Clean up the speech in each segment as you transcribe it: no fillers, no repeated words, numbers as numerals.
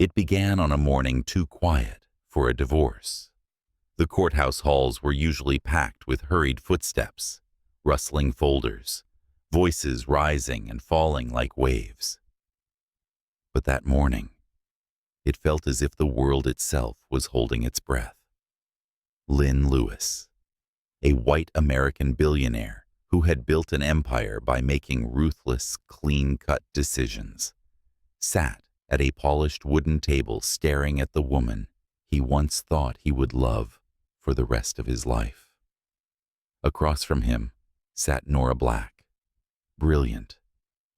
It began on a morning too quiet for a divorce. The courthouse halls were usually packed with hurried footsteps, rustling folders, voices rising and falling like waves. But that morning, it felt as if the world itself was holding its breath. Lynn Lewis, a white American billionaire who had built an empire by making ruthless, clean-cut decisions, sat at a polished wooden table staring at the woman he once thought he would love for the rest of his life. Across from him sat Nora Black, brilliant,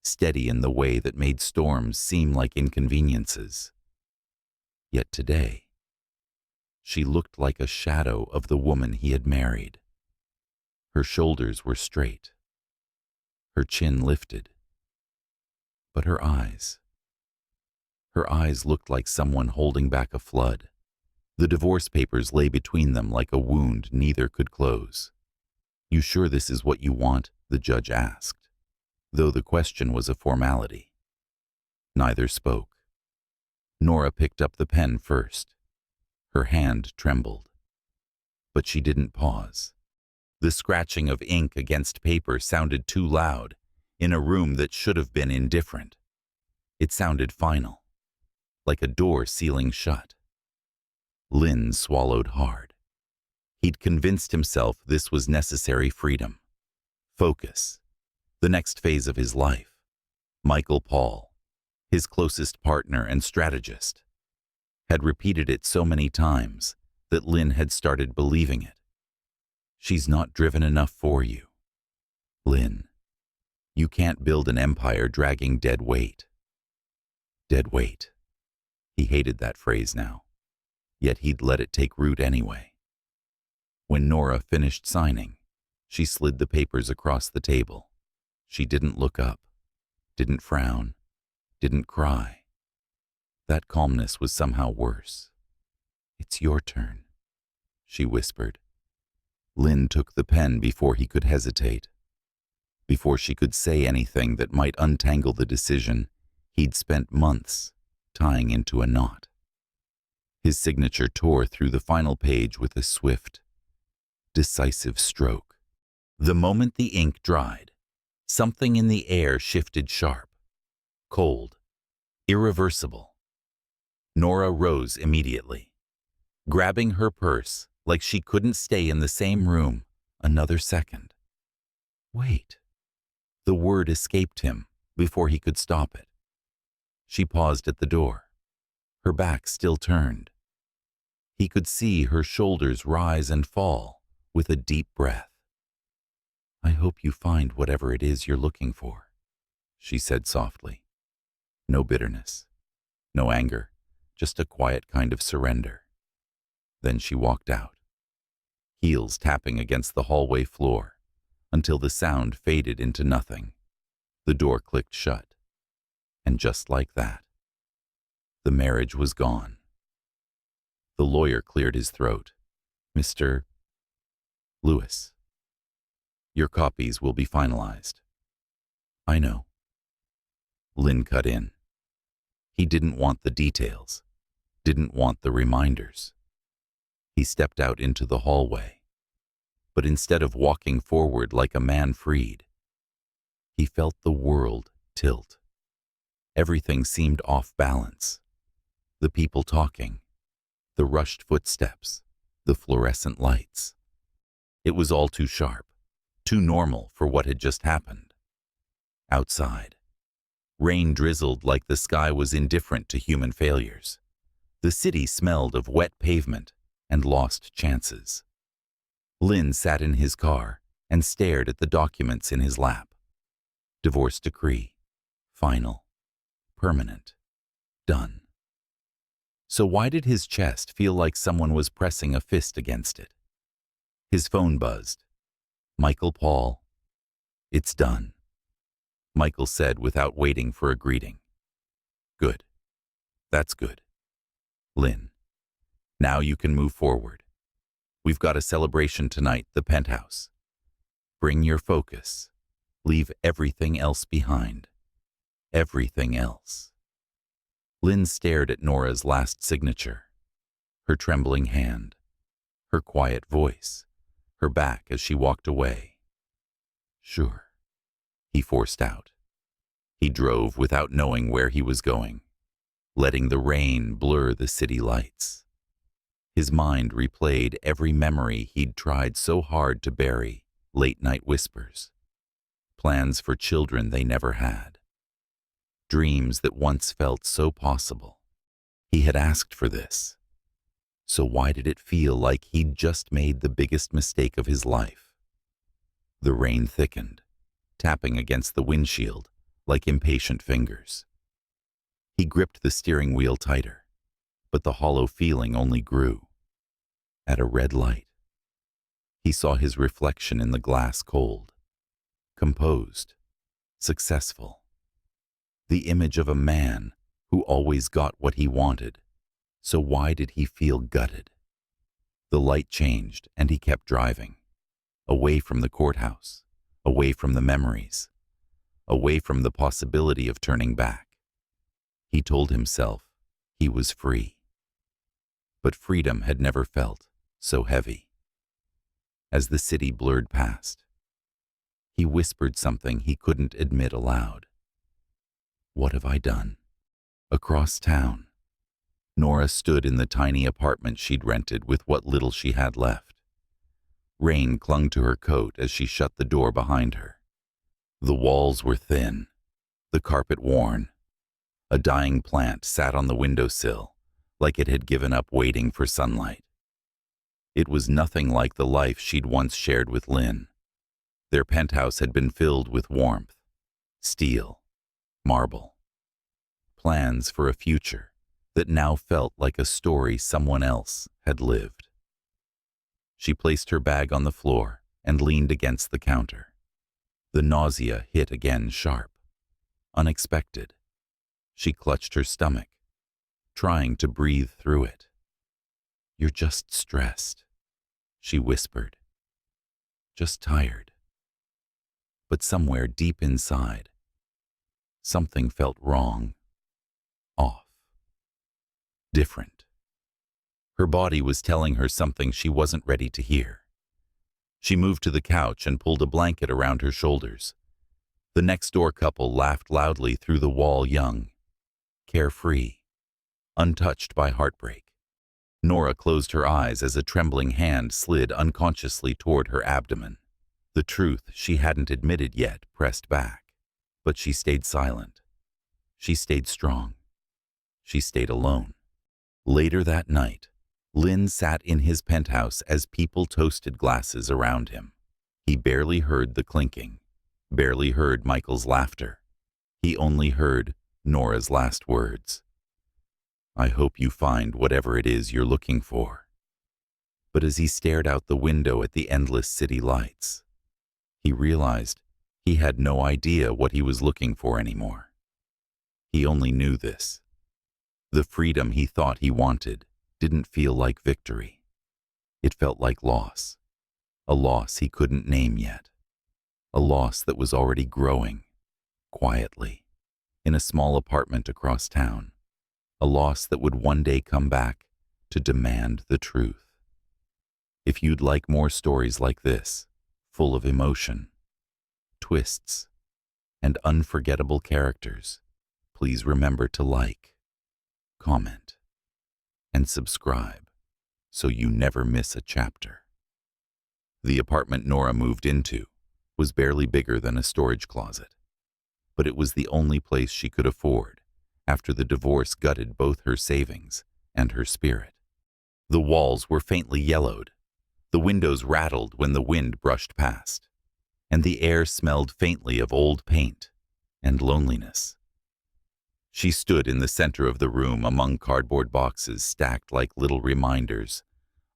steady in the way that made storms seem like inconveniences. Yet today, she looked like a shadow of the woman he had married. Her shoulders were straight, her chin lifted, but her eyes looked like someone holding back a flood. The divorce papers lay between them like a wound neither could close. "You sure this is what you want?" the judge asked, though the question was a formality. Neither spoke. Nora picked up the pen first. Her hand trembled, but she didn't pause. The scratching of ink against paper sounded too loud in a room that should have been indifferent. It sounded final, like a door sealing shut. Lynn swallowed hard. He'd convinced himself this was necessary freedom, focus, the next phase of his life. Michael Paul, his closest partner and strategist, had repeated it so many times that Lynn had started believing it. "She's not driven enough for you, Lynn. You can't build an empire dragging dead weight." Dead weight. He hated that phrase now, yet he'd let it take root anyway. When Nora finished signing, she slid the papers across the table. She didn't look up, didn't frown, didn't cry. That calmness was somehow worse. "It's your turn," she whispered. Lynn took the pen before he could hesitate. Before she could say anything that might untangle the decision he'd spent months tying into a knot. His signature tore through the final page with a swift, decisive stroke. The moment the ink dried, something in the air shifted sharp, cold, irreversible. Nora rose immediately, grabbing her purse like she couldn't stay in the same room another second. "Wait." The word escaped him before he could stop it. She paused at the door, her back still turned. He could see her shoulders rise and fall with a deep breath. "I hope you find whatever it is you're looking for," she said softly. No bitterness, no anger, just a quiet kind of surrender. Then she walked out, heels tapping against the hallway floor, until the sound faded into nothing. The door clicked shut, and just like that, the marriage was gone. The lawyer cleared his throat. "Mr. Lewis, your copies will be finalized." "I know." Lynn cut in. He didn't want the details, didn't want the reminders. He stepped out into the hallway, but instead of walking forward like a man freed, he felt the world tilt. Everything seemed off balance. The people talking, the rushed footsteps, the fluorescent lights. It was all too sharp, too normal for what had just happened. Outside, rain drizzled like the sky was indifferent to human failures. The city smelled of wet pavement and lost chances. Lynn sat in his car and stared at the documents in his lap. Divorce decree. Final. Permanent. Done. So why did his chest feel like someone was pressing a fist against it? His phone buzzed. "Michael Paul." "It's done," Michael said without waiting for a greeting. "Good. That's good. Lynn, now you can move forward. We've got a celebration tonight, the penthouse. Bring your focus. Leave everything else behind. Everything else." Lynn stared at Nora's last signature, her trembling hand, her quiet voice, her back as she walked away. Sure, he forced out. He drove without knowing where he was going, letting the rain blur the city lights. His mind replayed every memory he'd tried so hard to bury, late-night whispers, plans for children they never had, dreams that once felt so possible. He had asked for this. So why did it feel like he'd just made the biggest mistake of his life? The rain thickened, tapping against the windshield like impatient fingers. He gripped the steering wheel tighter, but the hollow feeling only grew. At a red light, he saw his reflection in the glass cold, composed, successful. The image of a man who always got what he wanted. So why did he feel gutted? The light changed and he kept driving, away from the courthouse, away from the memories, away from the possibility of turning back. He told himself he was free. But freedom had never felt so heavy. As the city blurred past, he whispered something he couldn't admit aloud. What have I done? Across town, Nora stood in the tiny apartment she'd rented with what little she had left. Rain clung to her coat as she shut the door behind her. The walls were thin, the carpet worn. A dying plant sat on the windowsill, like it had given up waiting for sunlight. It was nothing like the life she'd once shared with Lynn. Their penthouse had been filled with warmth, steel, marble. Plans for a future that now felt like a story someone else had lived. She placed her bag on the floor and leaned against the counter. The nausea hit again sharp, unexpected. She clutched her stomach, trying to breathe through it. You're just stressed, she whispered. Just tired. But somewhere deep inside, something felt wrong, off, different. Her body was telling her something she wasn't ready to hear. She moved to the couch and pulled a blanket around her shoulders. The next-door couple laughed loudly through the wall, young, carefree, untouched by heartbreak. Nora closed her eyes as a trembling hand slid unconsciously toward her abdomen. The truth she hadn't admitted yet pressed back, but she stayed silent. She stayed strong. She stayed alone. Later that night, Lynn sat in his penthouse as people toasted glasses around him. He barely heard the clinking, barely heard Michael's laughter. He only heard Nora's last words. I hope you find whatever it is you're looking for. But as he stared out the window at the endless city lights, he realized he had no idea what he was looking for anymore. He only knew this. The freedom he thought he wanted didn't feel like victory. It felt like loss. A loss he couldn't name yet. A loss that was already growing, quietly, in a small apartment across town. A loss that would one day come back to demand the truth. If you'd like more stories like this, full of emotion, twists, and unforgettable characters, please remember to like, comment, and subscribe so you never miss a chapter. The apartment Nora moved into was barely bigger than a storage closet, but it was the only place she could afford after the divorce gutted both her savings and her spirit. The walls were faintly yellowed, the windows rattled when the wind brushed past, and the air smelled faintly of old paint and loneliness. She stood in the center of the room among cardboard boxes stacked like little reminders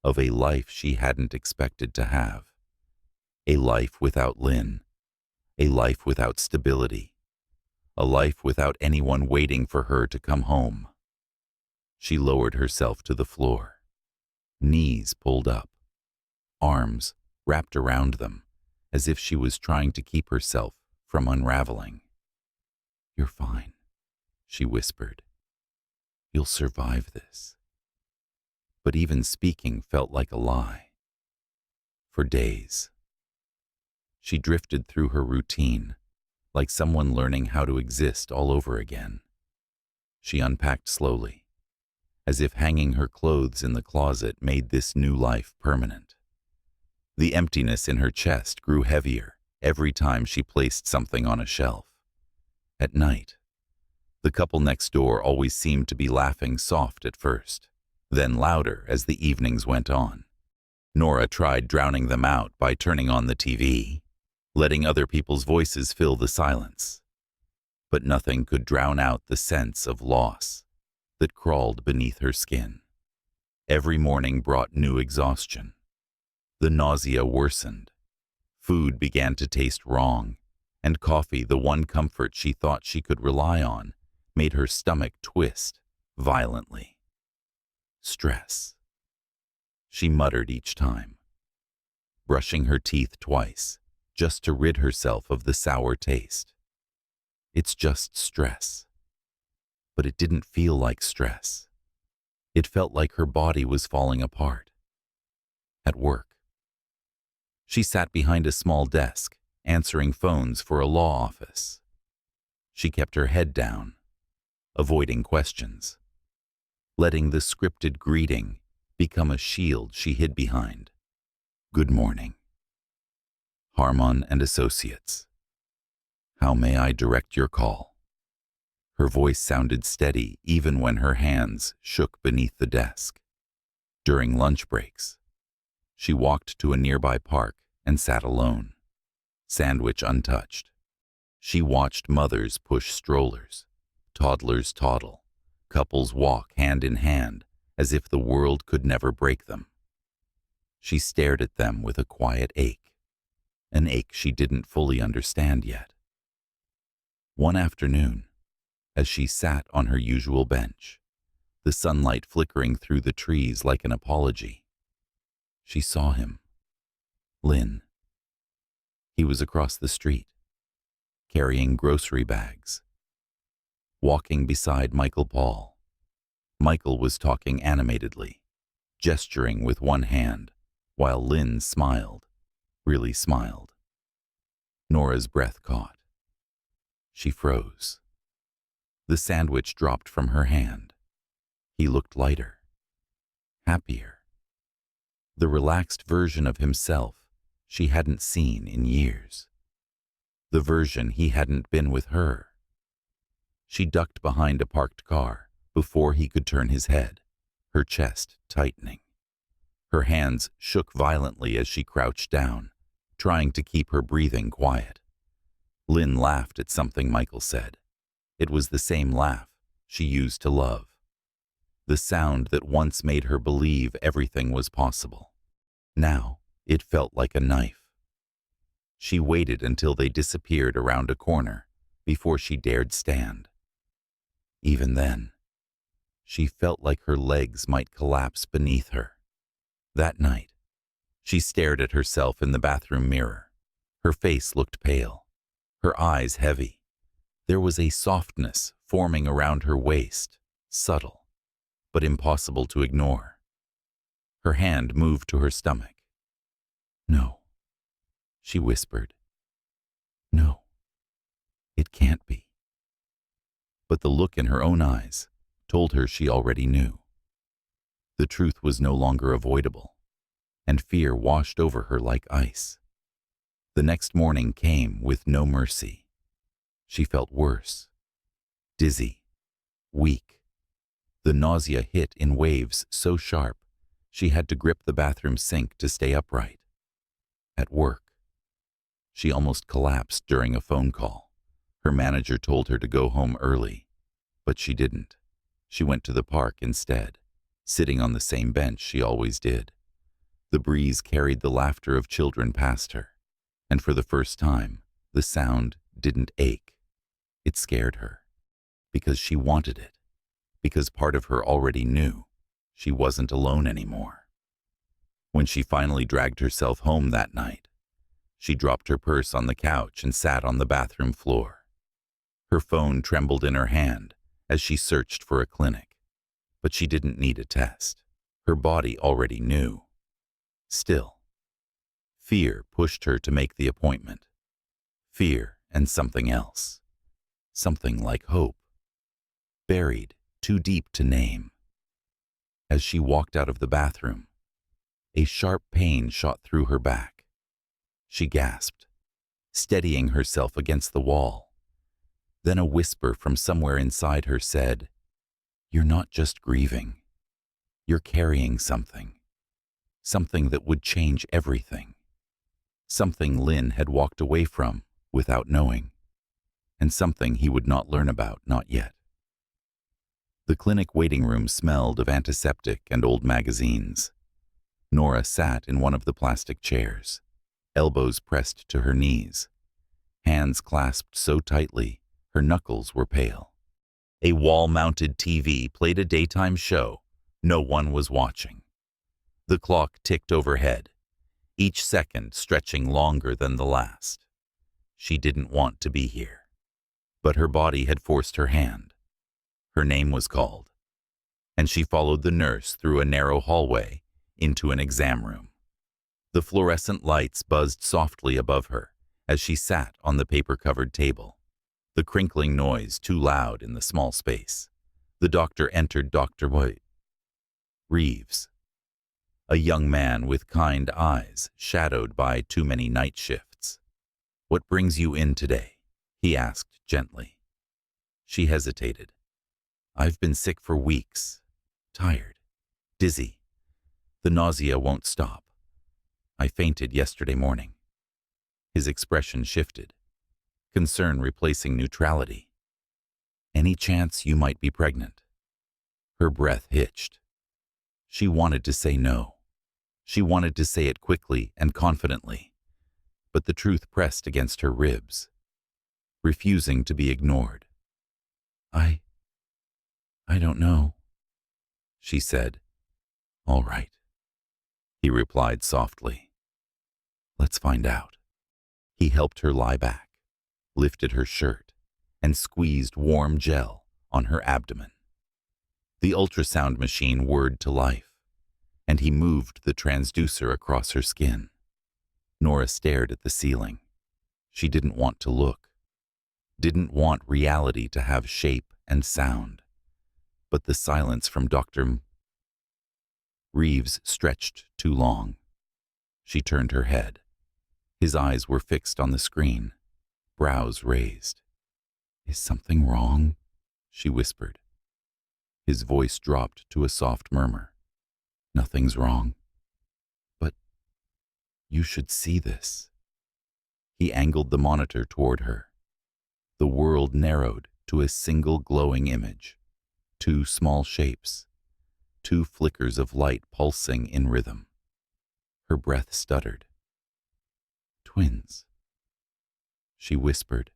of a life she hadn't expected to have. A life without Lynn, a life without stability, a life without anyone waiting for her to come home. She lowered herself to the floor, knees pulled up, arms wrapped around them as if she was trying to keep herself from unraveling. You're fine, she whispered. You'll survive this. But even speaking felt like a lie. For days, she drifted through her routine, like someone learning how to exist all over again. She unpacked slowly, as if hanging her clothes in the closet made this new life permanent. The emptiness in her chest grew heavier every time she placed something on a shelf. At night, the couple next door always seemed to be laughing soft at first, then louder as the evenings went on. Nora tried drowning them out by turning on the TV, letting other people's voices fill the silence. But nothing could drown out the sense of loss that crawled beneath her skin. Every morning brought new exhaustion. The nausea worsened. Food began to taste wrong, and coffee, the one comfort she thought she could rely on, made her stomach twist violently. Stress, she muttered each time, brushing her teeth twice just to rid herself of the sour taste. It's just stress. But it didn't feel like stress. It felt like her body was falling apart. At work, she sat behind a small desk, answering phones for a law office. She kept her head down, avoiding questions, letting the scripted greeting become a shield she hid behind. Good morning. Harmon and Associates. How may I direct your call? Her voice sounded steady even when her hands shook beneath the desk. During lunch breaks, she walked to a nearby park and sat alone, sandwich untouched. She watched mothers push strollers, toddlers toddle, couples walk hand in hand as if the world could never break them. She stared at them with a quiet ache, an ache she didn't fully understand yet. One afternoon, as she sat on her usual bench, the sunlight flickering through the trees like an apology, she saw him. Lynn. He was across the street, carrying grocery bags, walking beside Michael Paul. Michael was talking animatedly, gesturing with one hand, while Lynn smiled, really smiled. Nora's breath caught. She froze. The sandwich dropped from her hand. He looked lighter, happier. The relaxed version of himself she hadn't seen in years. The version he hadn't been with her. She ducked behind a parked car before he could turn his head, her chest tightening. Her hands shook violently as she crouched down, trying to keep her breathing quiet. Lynn laughed at something Michael said. It was the same laugh she used to love. The sound that once made her believe everything was possible. Now, it felt like a knife. She waited until they disappeared around a corner before she dared stand. Even then, she felt like her legs might collapse beneath her. That night, she stared at herself in the bathroom mirror. Her face looked pale, her eyes heavy. There was a softness forming around her waist, subtle, but impossible to ignore. Her hand moved to her stomach. No, she whispered. No, it can't be. But the look in her own eyes told her she already knew. The truth was no longer avoidable, and fear washed over her like ice. The next morning came with no mercy. She felt worse, dizzy, weak. The nausea hit in waves so sharp she had to grip the bathroom sink to stay upright. At work, she almost collapsed during a phone call. Her manager told her to go home early, but she didn't. She went to the park instead, sitting on the same bench she always did. The breeze carried the laughter of children past her, and for the first time, the sound didn't ache. It scared her, because she wanted it, because part of her already knew she wasn't alone anymore. When she finally dragged herself home that night, she dropped her purse on the couch and sat on the bathroom floor. Her phone trembled in her hand as she searched for a clinic. But she didn't need a test. Her body already knew. Still, fear pushed her to make the appointment. Fear and something else. Something like hope. Buried too deep to name. As she walked out of the bathroom, a sharp pain shot through her back. She gasped, steadying herself against the wall. Then a whisper from somewhere inside her said, "You're not just grieving. You're carrying something. Something that would change everything. Something Lynn had walked away from without knowing. And something he would not learn about, not yet." The clinic waiting room smelled of antiseptic and old magazines. Nora sat in one of the plastic chairs, elbows pressed to her knees, hands clasped so tightly her knuckles were pale. A wall-mounted TV played a daytime show. No one was watching. The clock ticked overhead, each second stretching longer than the last. She didn't want to be here, but her body had forced her hand. Her name was called, and she followed the nurse through a narrow hallway into an exam room. The fluorescent lights buzzed softly above her as she sat on the paper-covered table, the crinkling noise too loud in the small space. The doctor entered. Dr. Reeves, a young man with kind eyes shadowed by too many night shifts. "What brings you in today?" he asked gently. She hesitated. "I've been sick for weeks. Tired. Dizzy. The nausea won't stop. I fainted yesterday morning." His expression shifted, concern replacing neutrality. "Any chance you might be pregnant?" Her breath hitched. She wanted to say no. She wanted to say it quickly and confidently, but the truth pressed against her ribs, refusing to be ignored. I don't know," she said. "All right," he replied softly. "Let's find out." He helped her lie back, lifted her shirt, and squeezed warm gel on her abdomen. The ultrasound machine whirred to life, and he moved the transducer across her skin. Nora stared at the ceiling. She didn't want to look, didn't want reality to have shape and sound. But the silence from Dr. Reeves stretched too long. She turned her head. His eyes were fixed on the screen, brows raised. "Is something wrong?" she whispered. His voice dropped to a soft murmur. "Nothing's wrong. But you should see this." He angled the monitor toward her. The world narrowed to a single glowing image. Two small shapes, two flickers of light pulsing in rhythm. Her breath stuttered. "Twins," she whispered,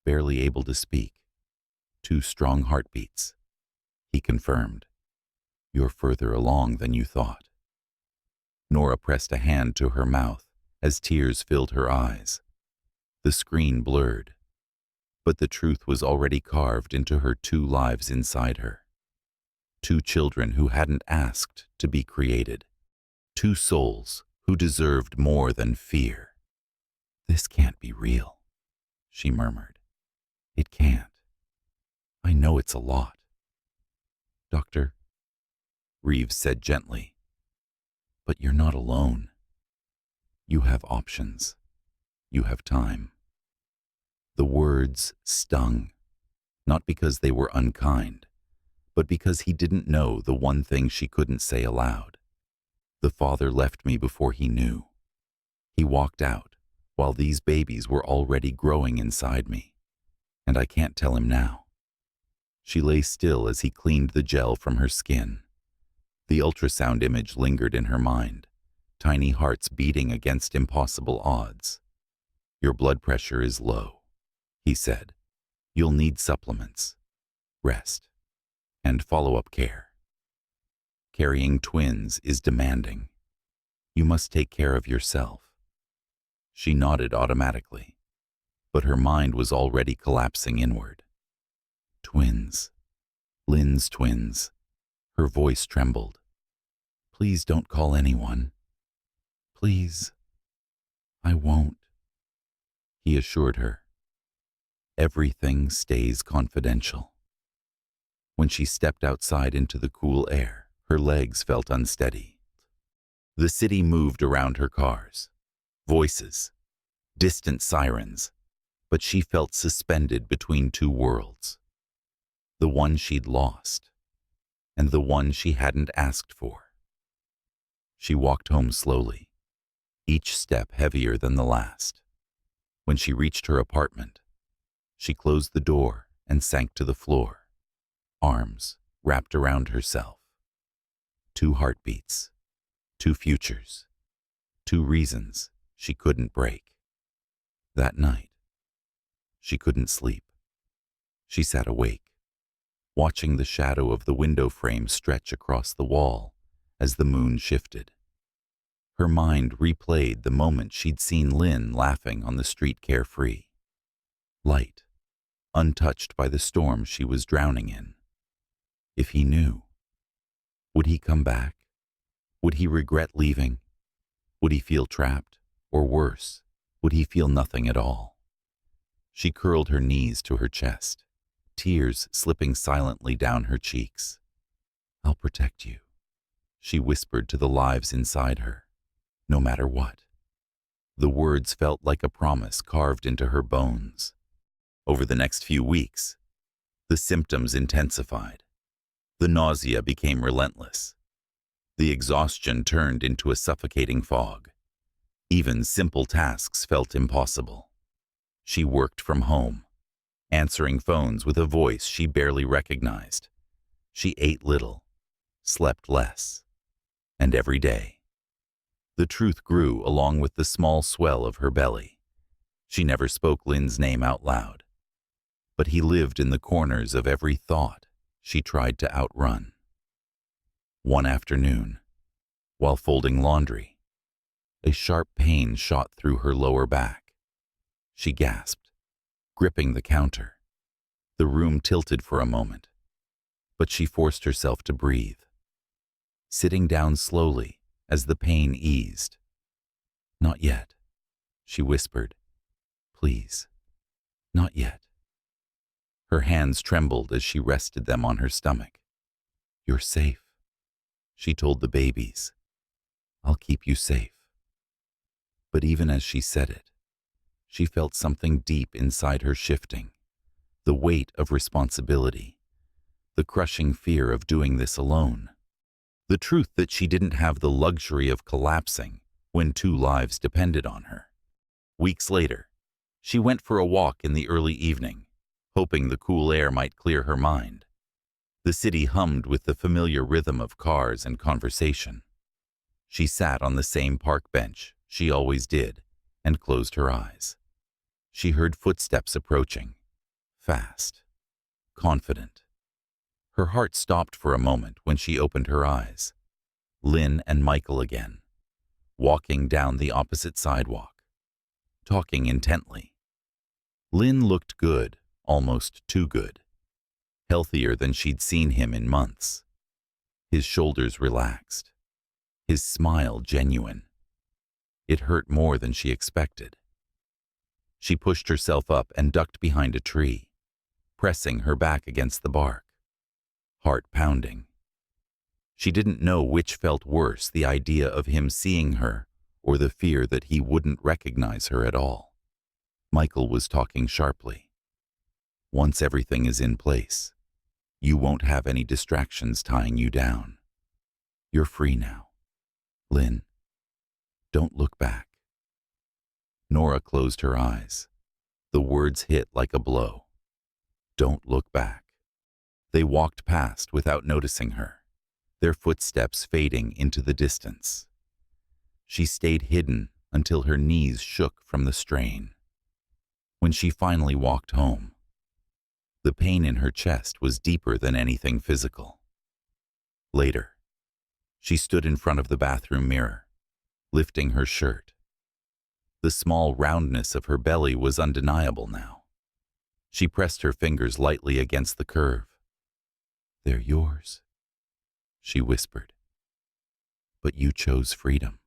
barely able to speak. "Two strong heartbeats." He confirmed. "You're further along than you thought." Nora pressed a hand to her mouth as tears filled her eyes. The screen blurred, but the truth was already carved into her two lives inside her. Two children who hadn't asked to be created. Two souls who deserved more than fear. "This can't be real," she murmured. "It can't. I know it's a lot." "Doctor," Reeves said gently, "but you're not alone. You have options. You have time." The words stung, not because they were unkind, but because he didn't know the one thing she couldn't say aloud. "The father left me before he knew. He walked out while these babies were already growing inside me, and I can't tell him now." She lay still as he cleaned the gel from her skin. The ultrasound image lingered in her mind, tiny hearts beating against impossible odds. "Your blood pressure is low," he said. "You'll need supplements, rest, and follow-up care. Carrying twins is demanding. You must take care of yourself." She nodded automatically, but her mind was already collapsing inward. Twins. Lynn's twins. Her voice trembled. "Please don't call anyone. Please." "I won't," he assured her. "Everything stays confidential." When she stepped outside into the cool air, her legs felt unsteady. The city moved around her cars. Voices, distant sirens, but she felt suspended between two worlds. The one she'd lost, and the one she hadn't asked for. She walked home slowly, each step heavier than the last. When she reached her apartment, she closed the door and sank to the floor, arms wrapped around herself. 2 heartbeats, 2 futures, 2 reasons she couldn't break. That night, she couldn't sleep. She sat awake, watching the shadow of the window frame stretch across the wall as the moon shifted. Her mind replayed the moment she'd seen Lynn laughing on the street carefree. Light, untouched by the storm she was drowning in. If he knew, would he come back? Would he regret leaving? Would he feel trapped? Or worse, would he feel nothing at all? She curled her knees to her chest, tears slipping silently down her cheeks. "I'll protect you," she whispered to the lives inside her, "no matter what." The words felt like a promise carved into her bones. Over the next few weeks, the symptoms intensified. The nausea became relentless. The exhaustion turned into a suffocating fog. Even simple tasks felt impossible. She worked from home, answering phones with a voice she barely recognized. She ate little, slept less, and every day, the truth grew along with the small swell of her belly. She never spoke Lynn's name out loud, but he lived in the corners of every thought she tried to outrun. One afternoon, while folding laundry, a sharp pain shot through her lower back. She gasped, gripping the counter. The room tilted for a moment, but she forced herself to breathe. Sitting down slowly as the pain eased. "Not yet," she whispered. "Please, not yet." Her hands trembled as she rested them on her stomach. "You're safe," she told the babies. "I'll keep you safe." But even as she said it, she felt something deep inside her shifting, the weight of responsibility, the crushing fear of doing this alone, the truth that she didn't have the luxury of collapsing when 2 lives depended on her. Weeks later, she went for a walk in the early evening, hoping the cool air might clear her mind. The city hummed with the familiar rhythm of cars and conversation. She sat on the same park bench she always did and closed her eyes. She heard footsteps approaching, fast, confident. Her heart stopped for a moment when she opened her eyes. Lynn and Michael again, walking down the opposite sidewalk, talking intently. Lynn looked good, almost too good, healthier than she'd seen him in months. His shoulders relaxed, his smile genuine. It hurt more than she expected. She pushed herself up and ducked behind a tree, pressing her back against the bark, heart pounding. She didn't know which felt worse, the idea of him seeing her or the fear that he wouldn't recognize her at all. Michael was talking sharply. "Once everything is in place, you won't have any distractions tying you down. You're free now. Lynn, don't look back." Nora closed her eyes. The words hit like a blow. Don't look back. They walked past without noticing her, their footsteps fading into the distance. She stayed hidden until her knees shook from the strain. When she finally walked home, the pain in her chest was deeper than anything physical. Later, she stood in front of the bathroom mirror, lifting her shirt. The small roundness of her belly was undeniable now. She pressed her fingers lightly against the curve. "They're yours," she whispered. But you chose freedom.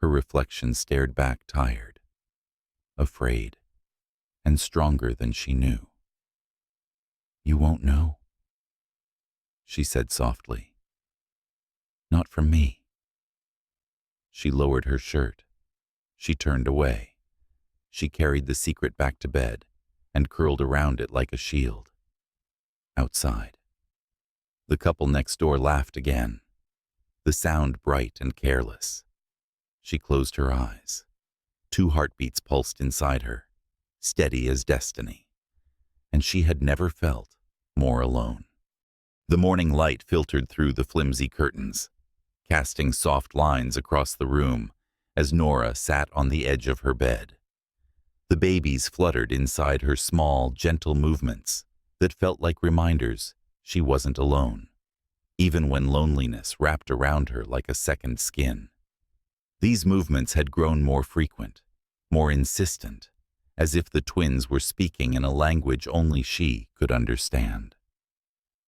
Her reflection stared back tired, afraid, and stronger than she knew. You won't know, she said softly. Not from me. She lowered her shirt. She turned away. She carried the secret back to bed and curled around it like a shield. Outside, the couple next door laughed again, the sound bright and careless. She closed her eyes. 2 heartbeats pulsed inside her, steady as destiny, and she had never felt more alone. The morning light filtered through the flimsy curtains, casting soft lines across the room as Nora sat on the edge of her bed. The babies fluttered inside her small, gentle movements that felt like reminders she wasn't alone, even when loneliness wrapped around her like a second skin. These movements had grown more frequent, more insistent, as if the twins were speaking in a language only she could understand.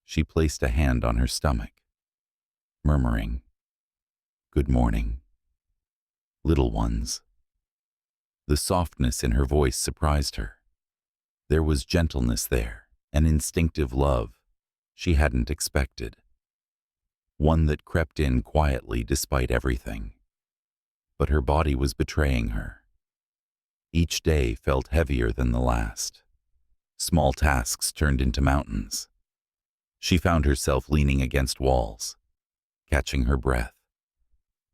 She placed a hand on her stomach, murmuring, "Good morning, little ones." The softness in her voice surprised her. There was gentleness there, an instinctive love she hadn't expected, one that crept in quietly despite everything. But her body was betraying her. Each day felt heavier than the last. Small tasks turned into mountains. She found herself leaning against walls, catching her breath,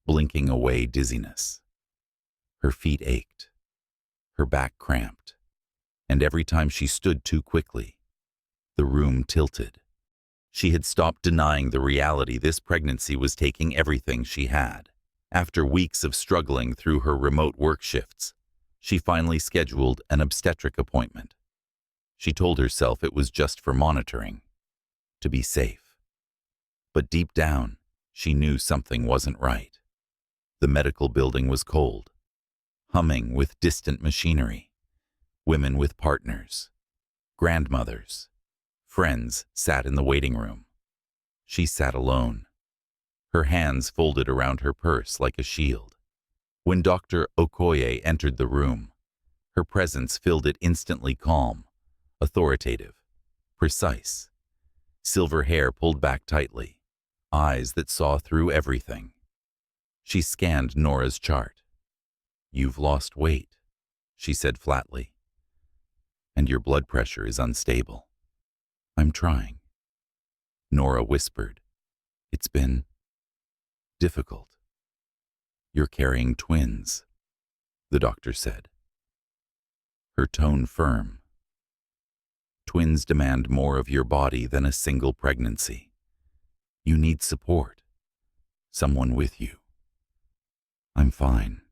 blinking away dizziness. Her feet ached, her back cramped, and every time she stood too quickly, the room tilted. She had stopped denying the reality this pregnancy was taking everything she had. After weeks of struggling through her remote work shifts, she finally scheduled an obstetric appointment. She told herself it was just for monitoring, to be safe. But deep down, she knew something wasn't right. The medical building was cold, humming with distant machinery. Women with partners, grandmothers, friends sat in the waiting room. She sat alone, her hands folded around her purse like a shield. When Dr. Okoye entered the room, her presence filled it instantly calm, authoritative, precise. Silver hair pulled back tightly, eyes that saw through everything. She scanned Nora's chart. "You've lost weight," she said flatly, "and your blood pressure is unstable." "I'm trying," Nora whispered. "It's been difficult." "You're carrying twins," the doctor said, her tone firm. "Twins demand more of your body than a single pregnancy. You need support, someone with you." "I'm fine,"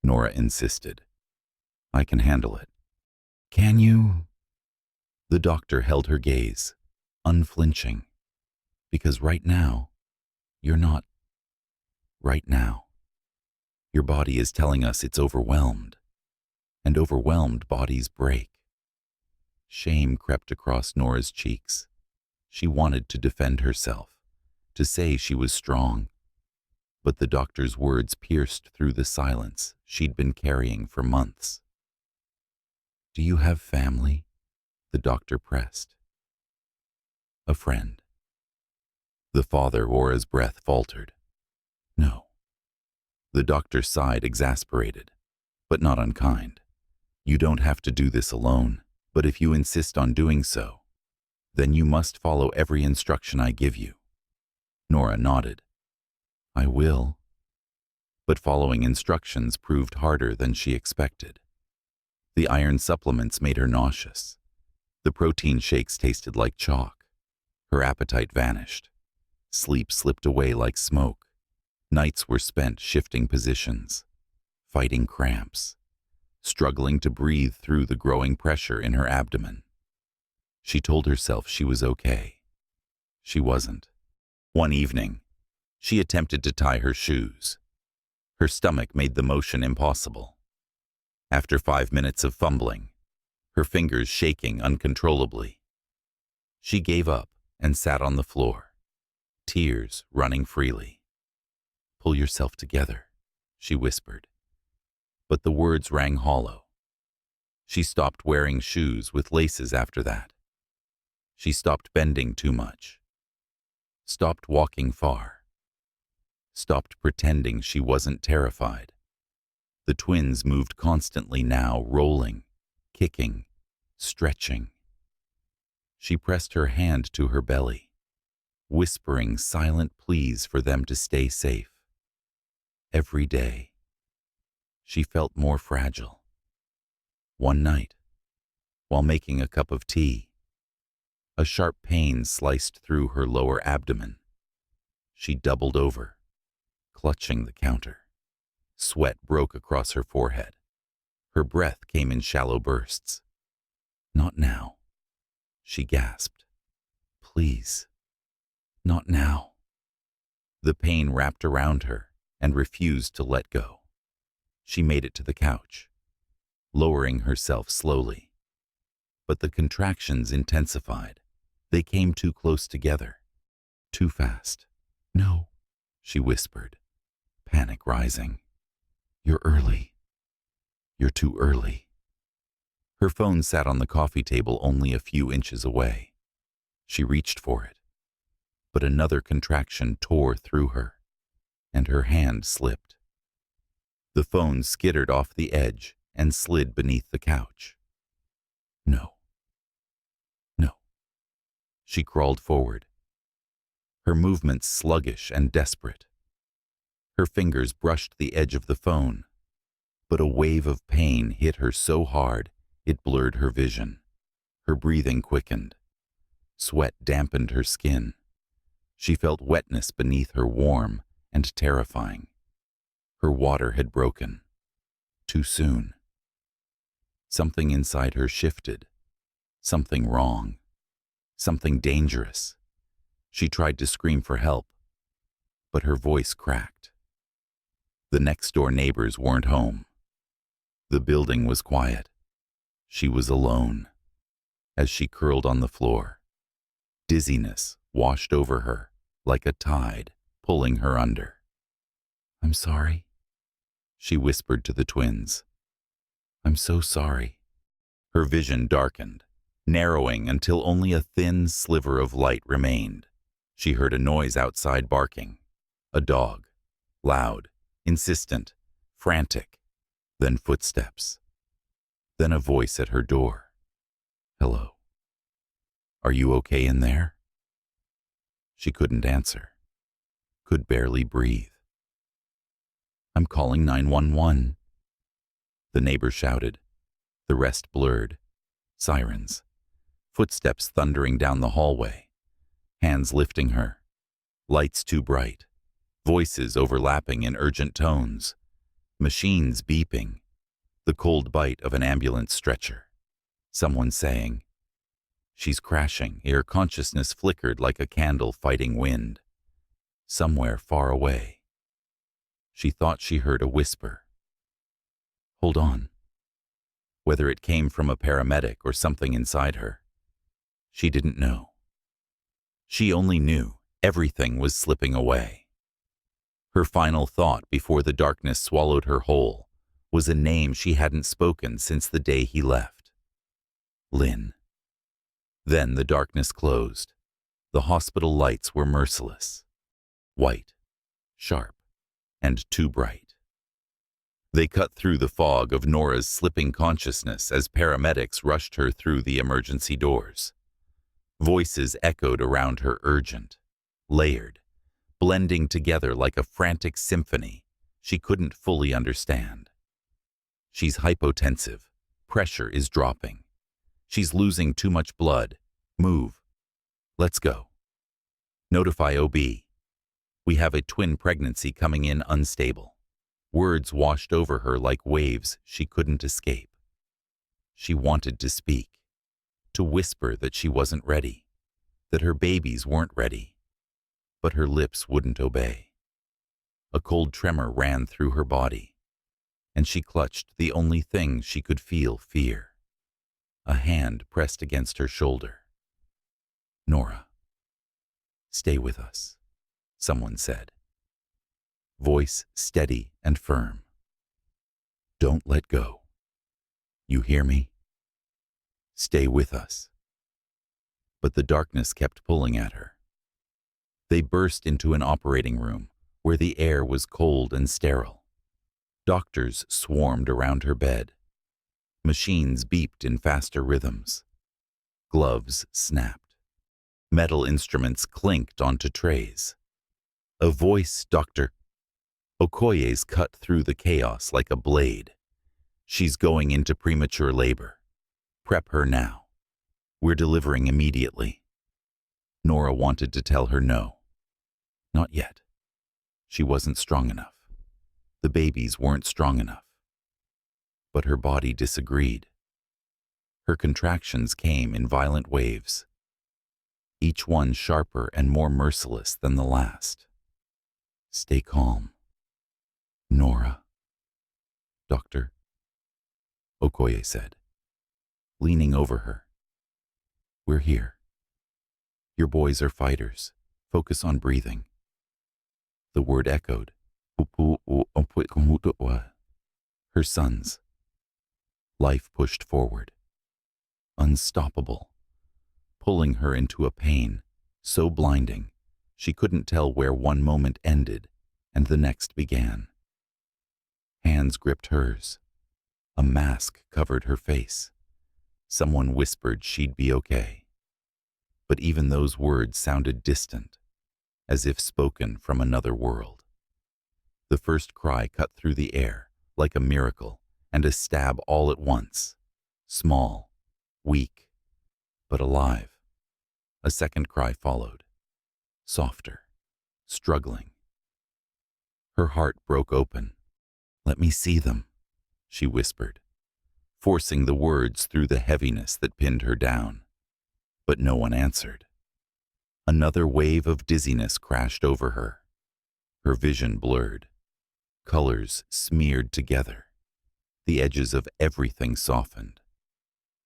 Nora insisted. "I can handle it." "Can you?" The doctor held her gaze, unflinching. "Because right now, you're not. Right now. Your body is telling us it's overwhelmed, and overwhelmed bodies break." Shame crept across Nora's cheeks. She wanted to defend herself, to say she was strong. But the doctor's words pierced through the silence she'd been carrying for months. "Do you have family?" the doctor pressed. "A friend." The father or his breath faltered. "No." The doctor sighed, exasperated, but not unkind. "You don't have to do this alone, but if you insist on doing so, then you must follow every instruction I give you." Nora nodded. "I will." But following instructions proved harder than she expected. The iron supplements made her nauseous. The protein shakes tasted like chalk. Her appetite vanished. Sleep slipped away like smoke. Nights were spent shifting positions, fighting cramps, struggling to breathe through the growing pressure in her abdomen. She told herself she was okay. She wasn't. One evening, she attempted to tie her shoes. Her stomach made the motion impossible. After 5 minutes of fumbling, her fingers shaking uncontrollably, she gave up and sat on the floor, tears running freely. "Pull yourself together," she whispered. But the words rang hollow. She stopped wearing shoes with laces after that. She stopped bending too much. Stopped walking far. Stopped pretending she wasn't terrified. The twins moved constantly now, rolling, kicking, stretching. She pressed her hand to her belly, whispering silent pleas for them to stay safe. Every day, she felt more fragile. One night, while making a cup of tea, a sharp pain sliced through her lower abdomen. She doubled over, clutching the counter. Sweat broke across her forehead. Her breath came in shallow bursts. "Not now," she gasped. "Please, not now." The pain wrapped around her and refused to let go. She made it to the couch, lowering herself slowly. But the contractions intensified. They came too close together, too fast. "No," she whispered, panic rising. "You're early. You're too early." Her phone sat on the coffee table only a few inches away. She reached for it, but another contraction tore through her, and her hand slipped. The phone skittered off the edge and slid beneath the couch. "No. No." She crawled forward, her movements sluggish and desperate. Her fingers brushed the edge of the phone, but a wave of pain hit her so hard it blurred her vision. Her breathing quickened. Sweat dampened her skin. She felt wetness beneath her, warm and terrifying. Her water had broken. Too soon. Something inside her shifted. Something wrong. Something dangerous. She tried to scream for help, but her voice cracked. The next-door neighbors weren't home. The building was quiet. She was alone. As she curled on the floor, dizziness washed over her like a tide, pulling her under. "I'm sorry," she whispered to the twins. "I'm so sorry." Her vision darkened, narrowing until only a thin sliver of light remained. She heard a noise outside barking. A dog. Loud, insistent, frantic. Then footsteps. Then a voice at her door. "Hello. Are you okay in there?" She couldn't answer. Could barely breathe. "I'm calling 911. The neighbor shouted. The rest blurred. Sirens. Footsteps thundering down the hallway. Hands lifting her. Lights too bright. Voices overlapping in urgent tones. Machines beeping. The cold bite of an ambulance stretcher. Someone saying, "She's crashing." Her consciousness flickered like a candle fighting wind. Somewhere far away. She thought she heard a whisper. "Hold on." Whether it came from a paramedic or something inside her, she didn't know. She only knew everything was slipping away. Her final thought before the darkness swallowed her whole was a name she hadn't spoken since the day he left. Lynn. Then the darkness closed. The hospital lights were merciless. White, sharp, and too bright. They cut through the fog of Nora's slipping consciousness as paramedics rushed her through the emergency doors. Voices echoed around her, urgent, layered, blending together like a frantic symphony she couldn't fully understand. "She's hypotensive. Pressure is dropping. She's losing too much blood. Move. Let's go. Notify OB. We have a twin pregnancy coming in unstable." Words washed over her like waves she couldn't escape. She wanted to speak, to whisper that she wasn't ready, that her babies weren't ready, but her lips wouldn't obey. A cold tremor ran through her body, and she clutched the only thing she could feel: fear. A hand pressed against her shoulder. "Nora, stay with us." someone said. Voice steady and firm. Don't let go. You hear me? Stay with us. But the darkness kept pulling at her. They burst into an operating room where the air was cold and sterile. Doctors swarmed around her bed. Machines beeped in faster rhythms. Gloves snapped. Metal instruments clinked onto trays. A voice, Dr. Okoye's, cut through the chaos like a blade. She's going into premature labor. Prep her now. We're delivering immediately. Nora wanted to tell her no. Not yet. She wasn't strong enough. The babies weren't strong enough. But her body disagreed. Her contractions came in violent waves, each one sharper and more merciless than the last. Stay calm. Nora. Doctor, Okoye said, leaning over her. We're here. Your boys are fighters. Focus on breathing. The word echoed. Her sons. Life pushed forward. Unstoppable. Pulling her into a pain so blinding she couldn't tell where one moment ended and the next began. Hands gripped hers. A mask covered her face. Someone whispered she'd be okay. But even those words sounded distant, as if spoken from another world. The first cry cut through the air like a miracle and a stab all at once. Small, weak, but alive. A second cry followed. Softer, struggling. Her heart broke open. Let me see them, she whispered, forcing the words through the heaviness that pinned her down. But no one answered. Another wave of dizziness crashed over her. Her vision blurred. Colors smeared together. The edges of everything softened.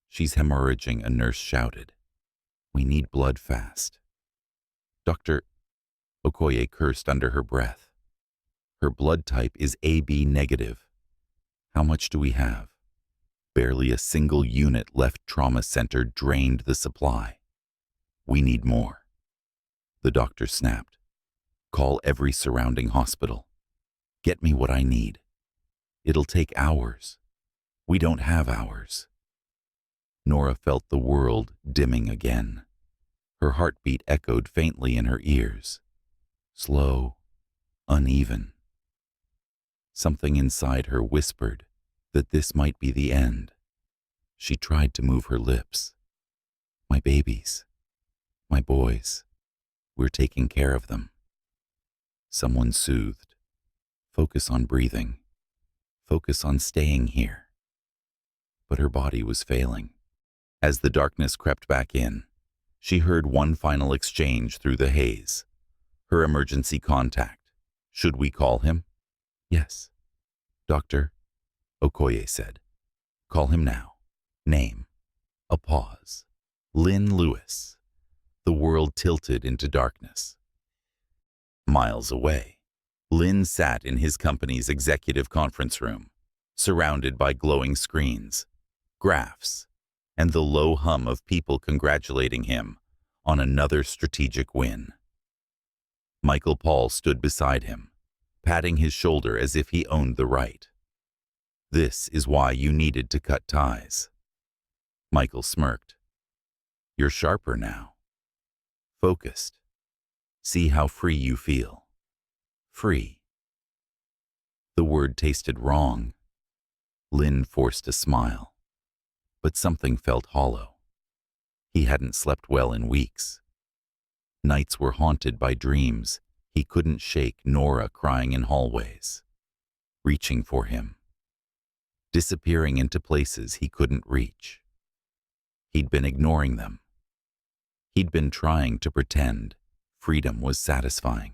She's hemorrhaging, a nurse shouted. We need blood fast. Dr. Okoye cursed under her breath. Her blood type is AB negative. How much do we have? Barely a single unit left. Trauma center drained the supply. We need more. The doctor snapped. Call every surrounding hospital. Get me what I need. It'll take hours. We don't have hours. Nora felt the world dimming again. Her heartbeat echoed faintly in her ears. Slow, uneven. Something inside her whispered that this might be the end. She tried to move her lips. My babies. My boys. We're taking care of them. Someone soothed. Focus on breathing. Focus on staying here. But her body was failing. As the darkness crept back in, she heard one final exchange through the haze. Her emergency contact. Should we call him? Yes. Doctor, Okoye said. Call him now. Name. A pause. Lynn Lewis. The world tilted into darkness. Miles away, Lynn sat in his company's executive conference room, surrounded by glowing screens, graphs, and the low hum of people congratulating him on another strategic win. Michael Paul stood beside him, patting his shoulder as if he owned the right. This is why you needed to cut ties. Michael smirked. You're sharper now. Focused. See how free you feel. Free. The word tasted wrong. Lynn forced a smile. But something felt hollow. He hadn't slept well in weeks. Nights were haunted by dreams he couldn't shake. Nora crying in hallways, reaching for him, disappearing into places he couldn't reach. He'd been ignoring them. He'd been trying to pretend freedom was satisfying.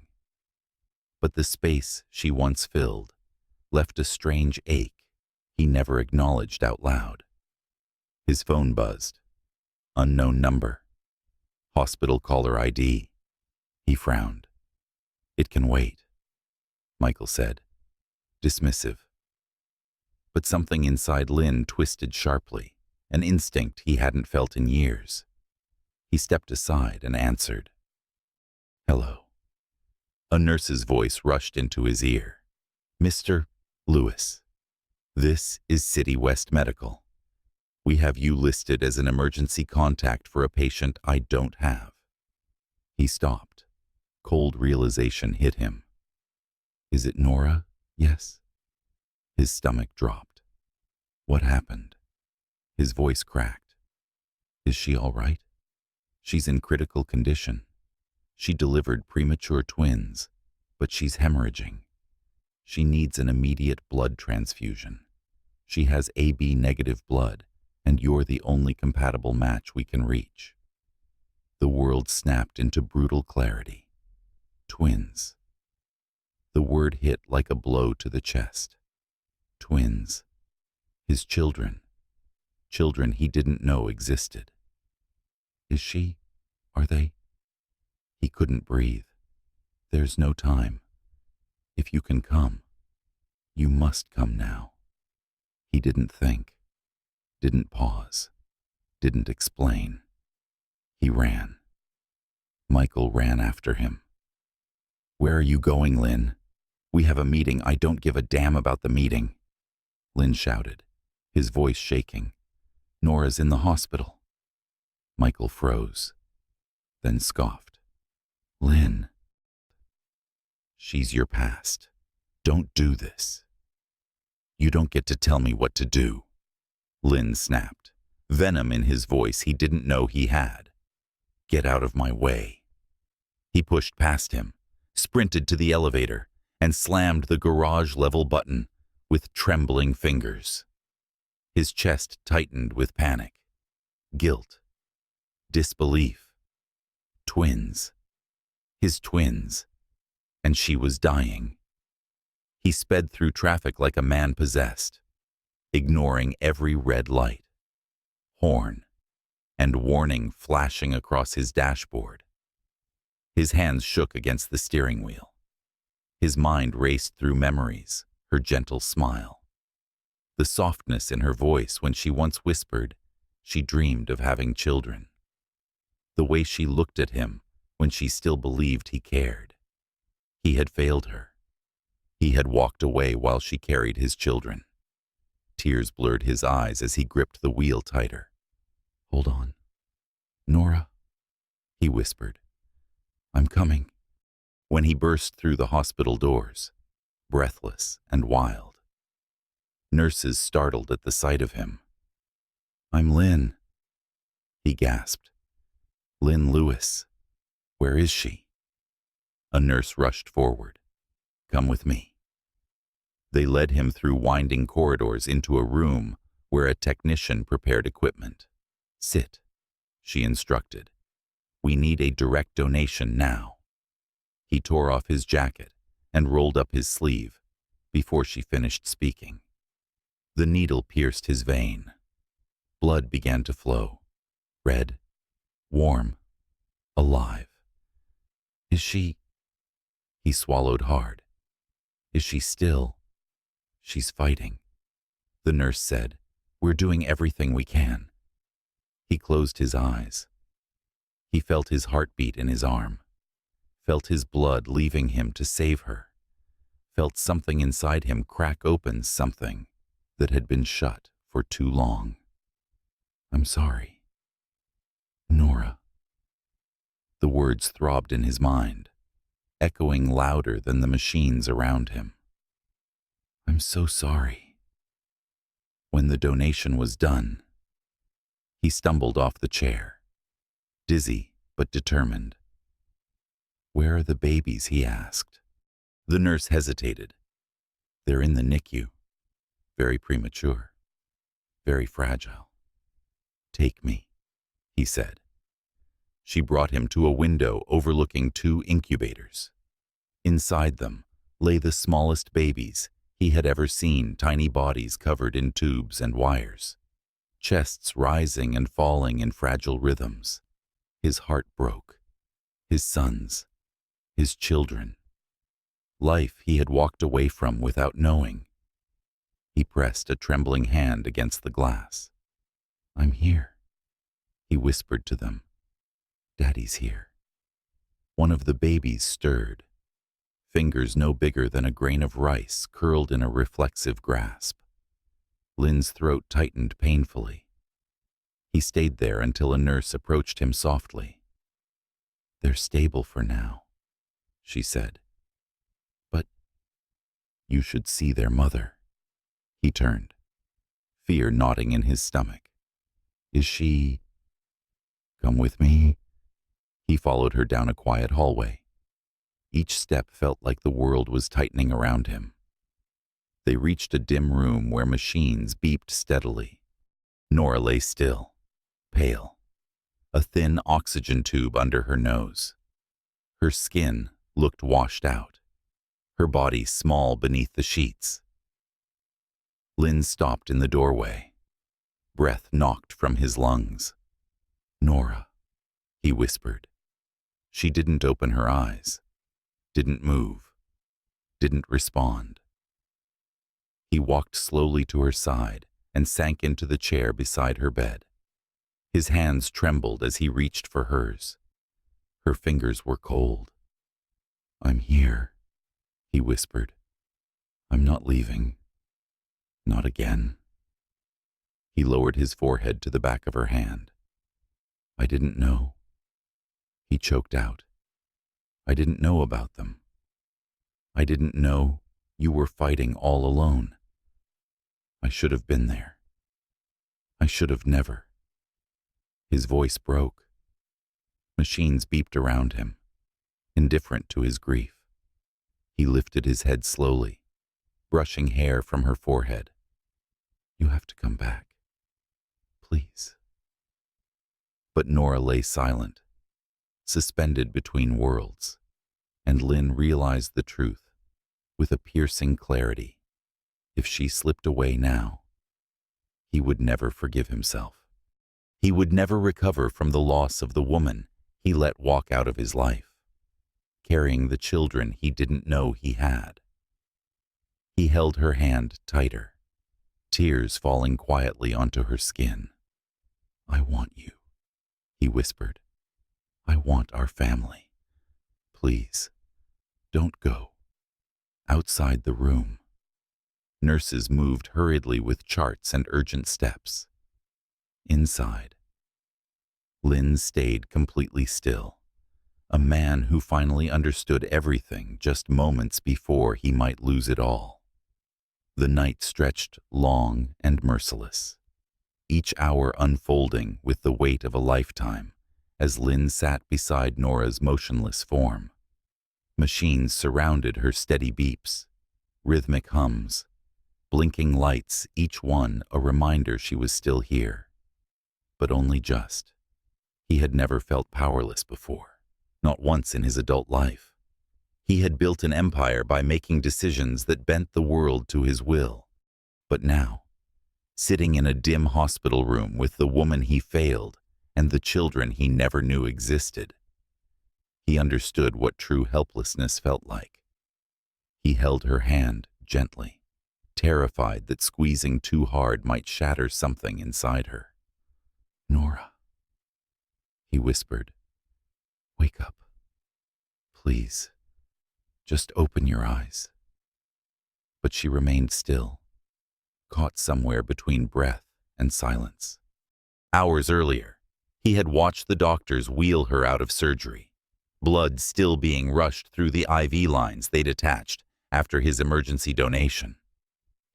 But the space she once filled left a strange ache he never acknowledged out loud. His phone buzzed. Unknown number. Hospital caller ID. He frowned. It can wait, Michael said, dismissive. But something inside Lynn twisted sharply, an instinct he hadn't felt in years. He stepped aside and answered. Hello. A nurse's voice rushed into his ear. Mr. Lewis, this is City West Medical. We have you listed as an emergency contact for a patient I don't have. He stopped. Cold realization hit him. Is it Nora? Yes. His stomach dropped. What happened? His voice cracked. Is she all right? She's in critical condition. She delivered premature twins, but she's hemorrhaging. She needs an immediate blood transfusion. She has AB negative blood, and you're the only compatible match we can reach. The world snapped into brutal clarity. Twins. The word hit like a blow to the chest. Twins. His children. Children he didn't know existed. Is she? Are they? He couldn't breathe. There's no time. If you can come, you must come now. He didn't think, didn't pause, didn't explain. He ran. Michael ran after him. Where are you going, Lynn? We have a meeting. I don't give a damn about the meeting. Lynn shouted, his voice shaking. Nora's in the hospital. Michael froze, then scoffed. Lynn. She's your past. Don't do this. You don't get to tell me what to do. Lynn snapped, venom in his voice he didn't know he had. Get out of my way. He pushed past him, sprinted to the elevator, and slammed the garage-level button with trembling fingers. His chest tightened with panic, guilt, disbelief. Twins. His twins. And she was dying. He sped through traffic like a man possessed, ignoring every red light, horn, and warning flashing across his dashboard. His hands shook against the steering wheel. His mind raced through memories, her gentle smile, the softness in her voice when she once whispered she dreamed of having children, the way she looked at him when she still believed he cared. He had failed her. He had walked away while she carried his children. Tears blurred his eyes as he gripped the wheel tighter. Hold on. Nora, he whispered. I'm coming. When he burst through the hospital doors, breathless and wild. Nurses startled at the sight of him. I'm Lynn, he gasped. Lynn Lewis. Where is she? A nurse rushed forward. Come with me. They led him through winding corridors into a room where a technician prepared equipment. Sit, she instructed. We need a direct donation now. He tore off his jacket and rolled up his sleeve before she finished speaking. The needle pierced his vein. Blood began to flow, red, warm, alive. Is she? He swallowed hard. Is she still? She's fighting. The nurse said, We're doing everything we can. He closed his eyes. He felt his heartbeat in his arm, felt his blood leaving him to save her, felt something inside him crack open something that had been shut for too long. I'm sorry. Nora. The words throbbed in his mind, echoing louder than the machines around him. I'm so sorry. When the donation was done, he stumbled off the chair, dizzy but determined. Where are the babies? He asked. The nurse hesitated. They're in the NICU, very premature, very fragile. Take me, he said. She brought him to a window overlooking 2 incubators. Inside them lay the smallest babies he had ever seen, tiny bodies covered in tubes and wires, chests rising and falling in fragile rhythms. His heart broke. His sons, his children, life he had walked away from without knowing. He pressed a trembling hand against the glass. "I'm here," he whispered to them. "Daddy's here." One of the babies stirred. Fingers no bigger than a grain of rice curled in a reflexive grasp. Lynn's throat tightened painfully. He stayed there until a nurse approached him softly. "They're stable for now," she said. "But you should see their mother." He turned, fear knotting in his stomach. "Is she—" "Come with me." He followed her down a quiet hallway. Each step felt like the world was tightening around him. They reached a dim room where machines beeped steadily. Nora lay still, pale, a thin oxygen tube under her nose. Her skin looked washed out, her body small beneath the sheets. Lynn stopped in the doorway. Breath knocked from his lungs. "Nora," he whispered. She didn't open her eyes, didn't move, didn't respond. He walked slowly to her side and sank into the chair beside her bed. His hands trembled as he reached for hers. Her fingers were cold. "I'm here," he whispered. "I'm not leaving. Not again." He lowered his forehead to the back of her hand. "I didn't know." He choked out. "I didn't know about them. I didn't know you were fighting all alone. I should have been there. I should have never." His voice broke. Machines beeped around him, indifferent to his grief. He lifted his head slowly, brushing hair from her forehead. "You have to come back. Please." But Nora lay silent, suspended between worlds, and Lynn realized the truth with a piercing clarity. If she slipped away now, he would never forgive himself. He would never recover from the loss of the woman he let walk out of his life, carrying the children he didn't know he had. He held her hand tighter, tears falling quietly onto her skin. "I want you," he whispered. "I want our family. Please, don't go." Outside the room, nurses moved hurriedly with charts and urgent steps. Inside, Lynn stayed completely still, a man who finally understood everything just moments before he might lose it all. The night stretched long and merciless, each hour unfolding with the weight of a lifetime as Lynn sat beside Nora's motionless form. Machines surrounded her steady beeps, rhythmic hums, blinking lights, each one a reminder she was still here. But only just. He had never felt powerless before, not once in his adult life. He had built an empire by making decisions that bent the world to his will. But now, sitting in a dim hospital room with the woman he failed and the children he never knew existed, he understood what true helplessness felt like. He held her hand gently, terrified that squeezing too hard might shatter something inside her. "Nora," he whispered, "wake up. Please, just open your eyes." But she remained still, caught somewhere between breath and silence. Hours earlier, he had watched the doctors wheel her out of surgery, blood still being rushed through the IV lines they'd attached after his emergency donation.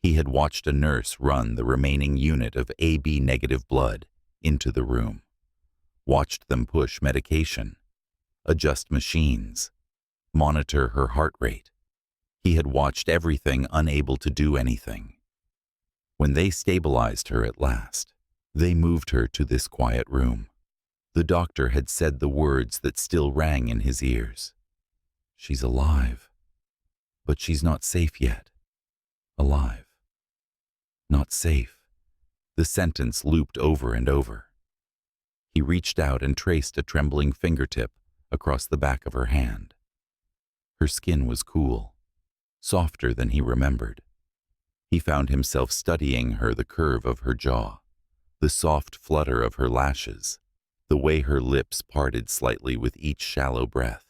He had watched a nurse run the remaining unit of AB-negative blood into the room, watched them push medication, adjust machines, monitor her heart rate. He had watched everything, unable to do anything. When they stabilized her at last, they moved her to this quiet room. The doctor had said the words that still rang in his ears. "She's alive, but she's not safe yet. Alive. Not safe." The sentence looped over and over. He reached out and traced a trembling fingertip across the back of her hand. Her skin was cool, softer than he remembered. He found himself studying her, the curve of her jaw, the soft flutter of her lashes, the way her lips parted slightly with each shallow breath.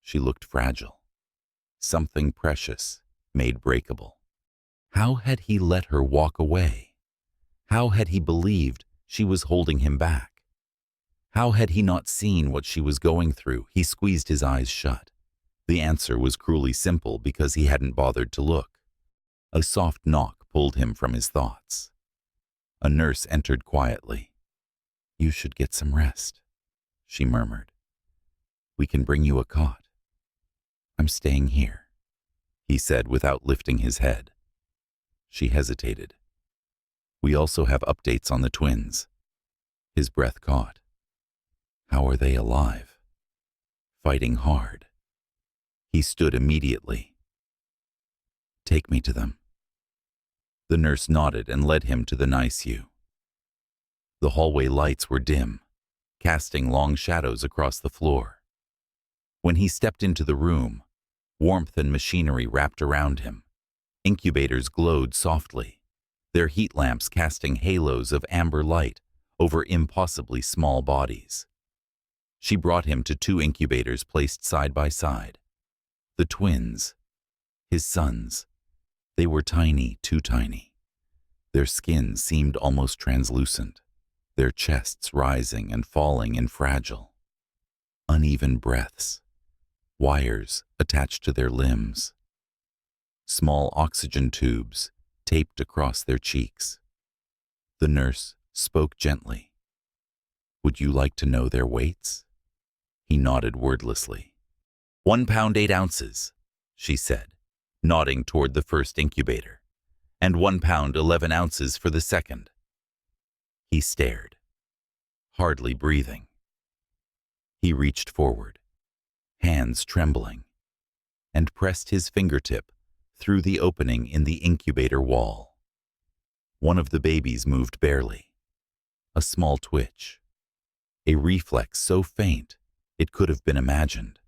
She looked fragile, something precious, made breakable. How had he let her walk away? How had he believed she was holding him back? How had he not seen what she was going through? He squeezed his eyes shut. The answer was cruelly simple because he hadn't bothered to look. A soft knock pulled him from his thoughts. A nurse entered quietly. "You should get some rest," she murmured. "We can bring you a cot." "I'm staying here," he said without lifting his head. She hesitated. "We also have updates on the twins." His breath caught. "How are they alive?" "Fighting hard." He stood immediately. "Take me to them." The nurse nodded and led him to the NICU. The hallway lights were dim, casting long shadows across the floor. When he stepped into the room, warmth and machinery wrapped around him. Incubators glowed softly, their heat lamps casting halos of amber light over impossibly small bodies. She brought him to 2 incubators placed side by side. The twins, his sons. They were tiny, too tiny. Their skin seemed almost translucent, their chests rising and falling in fragile, uneven breaths, wires attached to their limbs, small oxygen tubes taped across their cheeks. The nurse spoke gently. "Would you like to know their weights?" He nodded wordlessly. 1 pound 8 ounces, she said, nodding toward the first incubator, and 1 pound 11 ounces for the second. He stared, hardly breathing. He reached forward, hands trembling, and pressed his fingertip through the opening in the incubator wall. One of the babies moved barely, a small twitch, a reflex so faint it could have been imagined.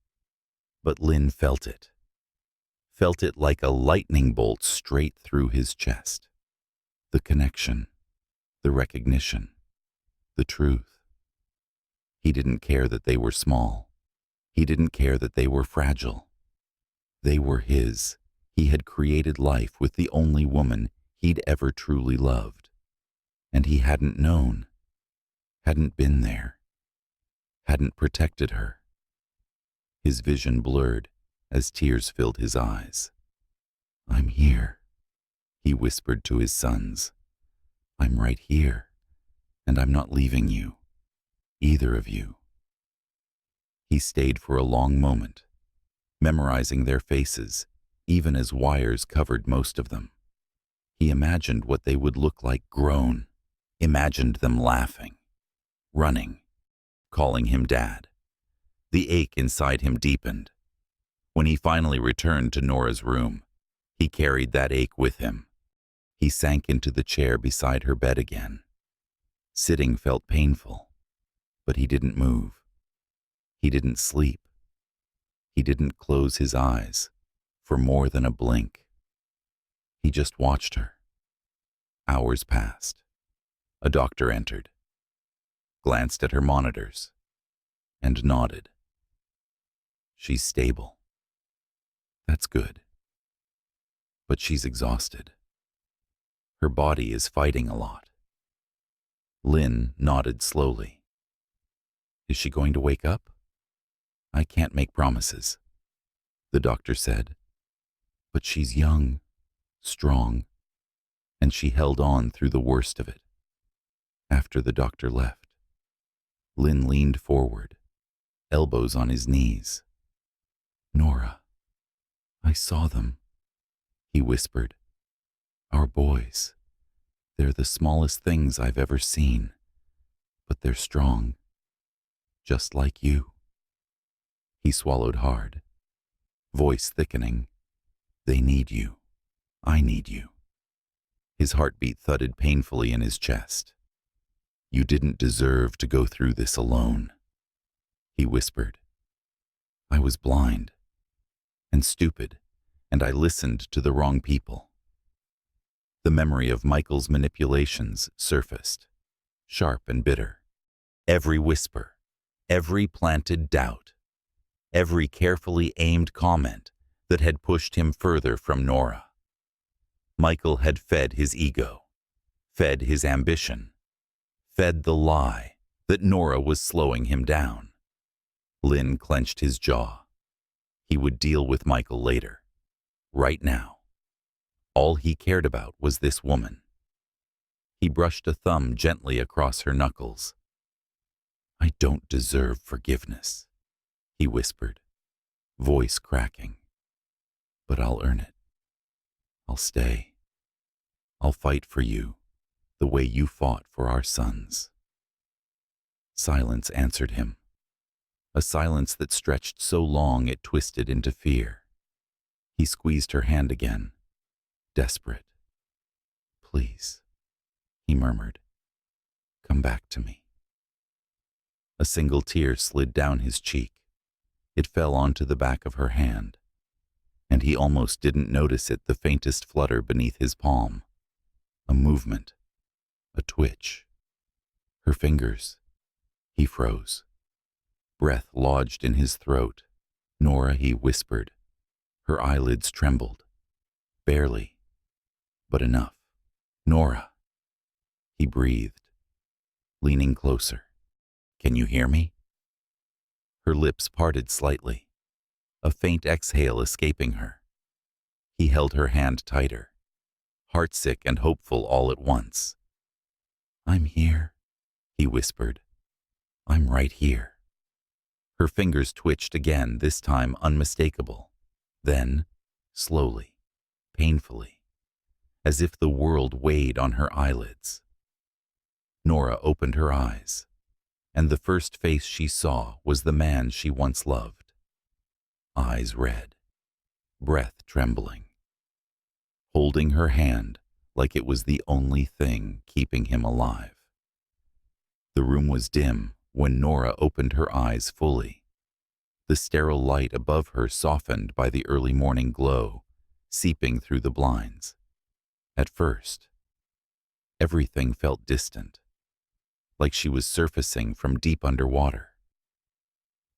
But Lynn felt it like a lightning bolt straight through his chest. The connection, the recognition, the truth. He didn't care that they were small. He didn't care that they were fragile. They were his. He had created life with the only woman he'd ever truly loved. And he hadn't known, hadn't been there, hadn't protected her. His vision blurred as tears filled his eyes. "I'm here," he whispered to his sons. "I'm right here, and I'm not leaving you, either of you." He stayed for a long moment, memorizing their faces, even as wires covered most of them. He imagined what they would look like grown, imagined them laughing, running, calling him Dad. The ache inside him deepened. When he finally returned to Nora's room, he carried that ache with him. He sank into the chair beside her bed again. Sitting felt painful, but he didn't move. He didn't sleep. He didn't close his eyes for more than a blink. He just watched her. Hours passed. A doctor entered, glanced at her monitors, and nodded. "She's stable." "That's good." "But she's exhausted. Her body is fighting a lot." Lynn nodded slowly. "Is she going to wake up?" "I can't make promises," the doctor said. "But she's young, strong, and she held on through the worst of it." After the doctor left, Lynn leaned forward, elbows on his knees. "Nora, I saw them," he whispered. "Our boys. They're the smallest things I've ever seen, but they're strong, just like you." He swallowed hard, voice thickening. "They need you. I need you." His heartbeat thudded painfully in his chest. "You didn't deserve to go through this alone," he whispered. "I was blind and stupid and I listened to the wrong people. The memory of Michael's manipulations surfaced, sharp and bitter. Every whisper, every planted doubt, every carefully aimed comment that had pushed him further from Nora. Michael had fed his ego, fed his ambition, fed the lie that Nora was slowing him down. Lynn clenched his jaw. He would deal with Michael later. Right now, all he cared about was this woman. He brushed a thumb gently across her knuckles. "I don't deserve forgiveness," he whispered, voice cracking. "But I'll earn it. I'll stay. I'll fight for you the way you fought for our sons." Silence answered him, a silence that stretched so long it twisted into fear. He squeezed her hand again, desperate. "Please," he murmured, "come back to me." A single tear slid down his cheek. It fell onto the back of her hand, and he almost didn't notice it, the faintest flutter beneath his palm. A movement, a twitch. Her fingers. He froze. Breath lodged in his throat. "Nora," he whispered. Her eyelids trembled. Barely, but enough. "Nora." He breathed, leaning closer. "Can you hear me?" Her lips parted slightly, a faint exhale escaping her. He held her hand tighter, heartsick and hopeful all at once. "I'm here," he whispered. "I'm right here." Her fingers twitched again, this time unmistakable. Then, slowly, painfully, as if the world weighed on her eyelids. Nora opened her eyes, and the first face she saw was the man she once loved. Eyes red, breath trembling, holding her hand like it was the only thing keeping him alive. The room was dim when Nora opened her eyes fully. The sterile light above her softened by the early morning glow, seeping through the blinds. At first, everything felt distant, like she was surfacing from deep underwater.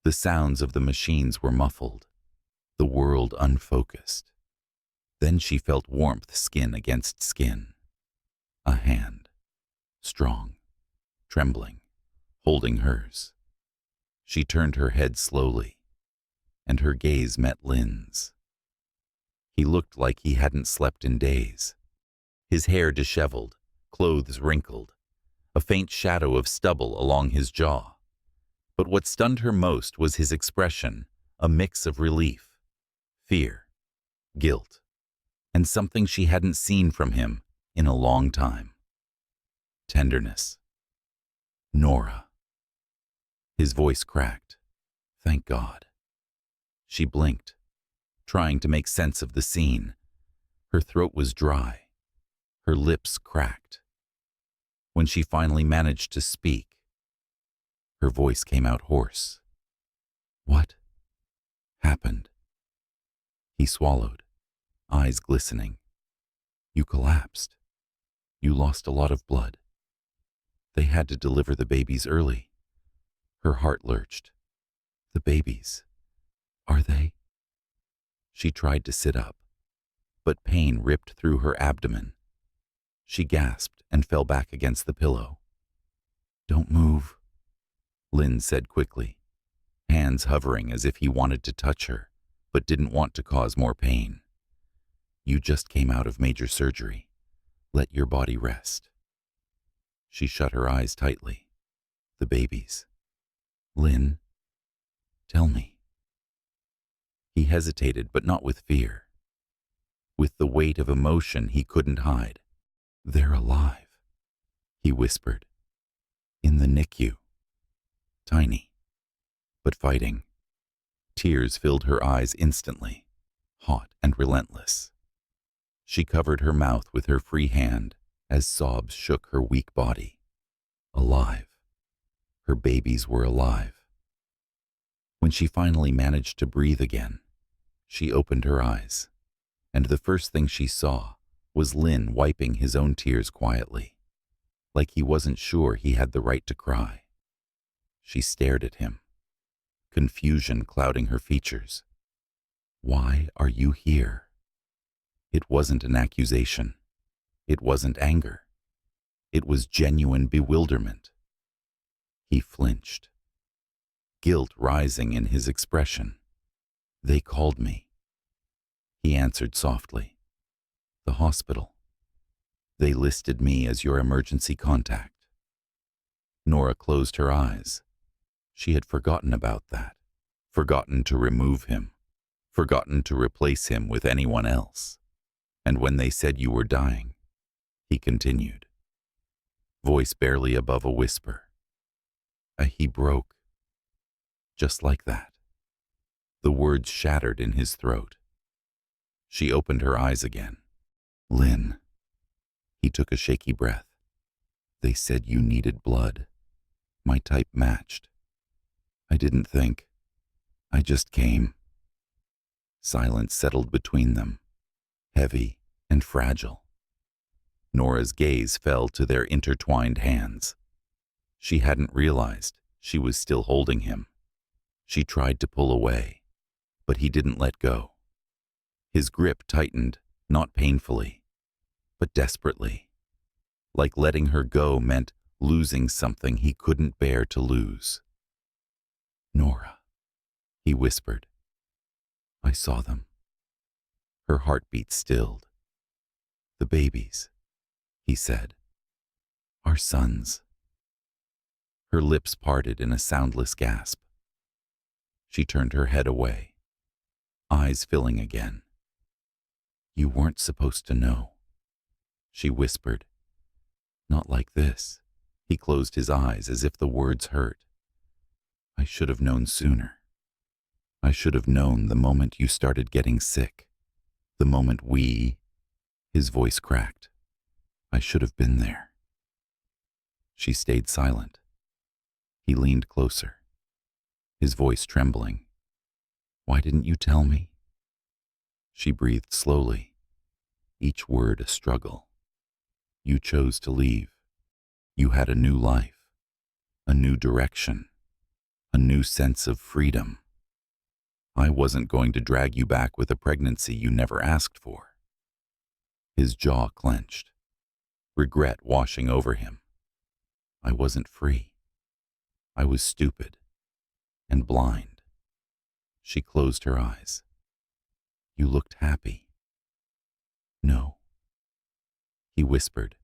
The sounds of the machines were muffled, the world unfocused. Then she felt warmth, skin against skin. A hand, strong, trembling, holding hers. She turned her head slowly, and her gaze met Lynn's. He looked like he hadn't slept in days. His hair disheveled, clothes wrinkled, a faint shadow of stubble along his jaw. But what stunned her most was his expression, a mix of relief, fear, guilt, and something she hadn't seen from him in a long time. Tenderness. "Nora." His voice cracked. "Thank God." She blinked, trying to make sense of the scene. Her throat was dry, her lips cracked. When she finally managed to speak, her voice came out hoarse. "What happened?" He swallowed, eyes glistening. "You collapsed. You lost a lot of blood. They had to deliver the babies early." Her heart lurched. "The babies, are they?" She tried to sit up, but pain ripped through her abdomen. She gasped and fell back against the pillow. "Don't move," Lynn said quickly, hands hovering as if he wanted to touch her, but didn't want to cause more pain. "You just came out of major surgery. Let your body rest." She shut her eyes tightly. "The babies. Lynn, tell me." He hesitated, but not with fear. With the weight of emotion he couldn't hide. "They're alive," he whispered. "In the NICU. Tiny, but fighting." Tears filled her eyes instantly, hot and relentless. She covered her mouth with her free hand as sobs shook her weak body. Alive. Her babies were alive. When she finally managed to breathe again, she opened her eyes. And the first thing she saw was Lynn wiping his own tears quietly, like he wasn't sure he had the right to cry. She stared at him, confusion clouding her features. "Why are you here?" It wasn't an accusation. It wasn't anger. It was genuine bewilderment. He flinched, guilt rising in his expression. "They called me," he answered softly. "The hospital. They listed me as your emergency contact." Nora closed her eyes. She had forgotten about that, forgotten to remove him, forgotten to replace him with anyone else. "And when they said you were dying," he continued, voice barely above a whisper. He broke. Just like that. The words shattered in his throat. She opened her eyes again. "Lynn." He took a shaky breath. "They said you needed blood. My type matched. I didn't think. I just came." Silence settled between them, heavy and fragile. Nora's gaze fell to their intertwined hands. She hadn't realized she was still holding him. She tried to pull away, but he didn't let go. His grip tightened, not painfully, but desperately, like letting her go meant losing something he couldn't bear to lose. "Nora," he whispered. "I saw them." Her heartbeat stilled. "The babies," he said. "Our sons." Her lips parted in a soundless gasp. She turned her head away, eyes filling again. "You weren't supposed to know," she whispered. "Not like this." He closed his eyes as if the words hurt. "I should have known sooner. I should have known the moment you started getting sick. The moment we—" His voice cracked. "I should have been there." She stayed silent. He leaned closer, his voice trembling. "Why didn't you tell me?" She breathed slowly, each word a struggle. "You chose to leave. You had a new life, a new direction, a new sense of freedom. I wasn't going to drag you back with a pregnancy you never asked for." His jaw clenched, regret washing over him. "I wasn't free. I was stupid and blind." She closed her eyes. "You looked happy." "No," he whispered.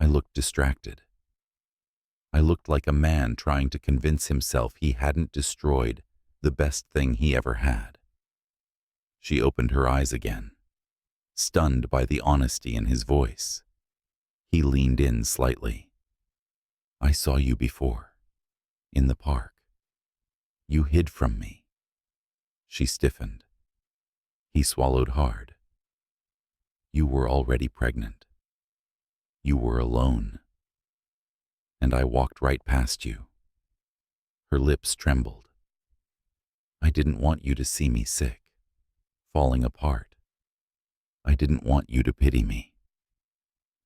"I looked distracted. I looked like a man trying to convince himself he hadn't destroyed the best thing he ever had." She opened her eyes again, stunned by the honesty in his voice. He leaned in slightly. "I saw you before, in the park. You hid from me." She stiffened. He swallowed hard. "You were already pregnant. You were alone. And I walked right past you." Her lips trembled. "I didn't want you to see me sick, falling apart. I didn't want you to pity me."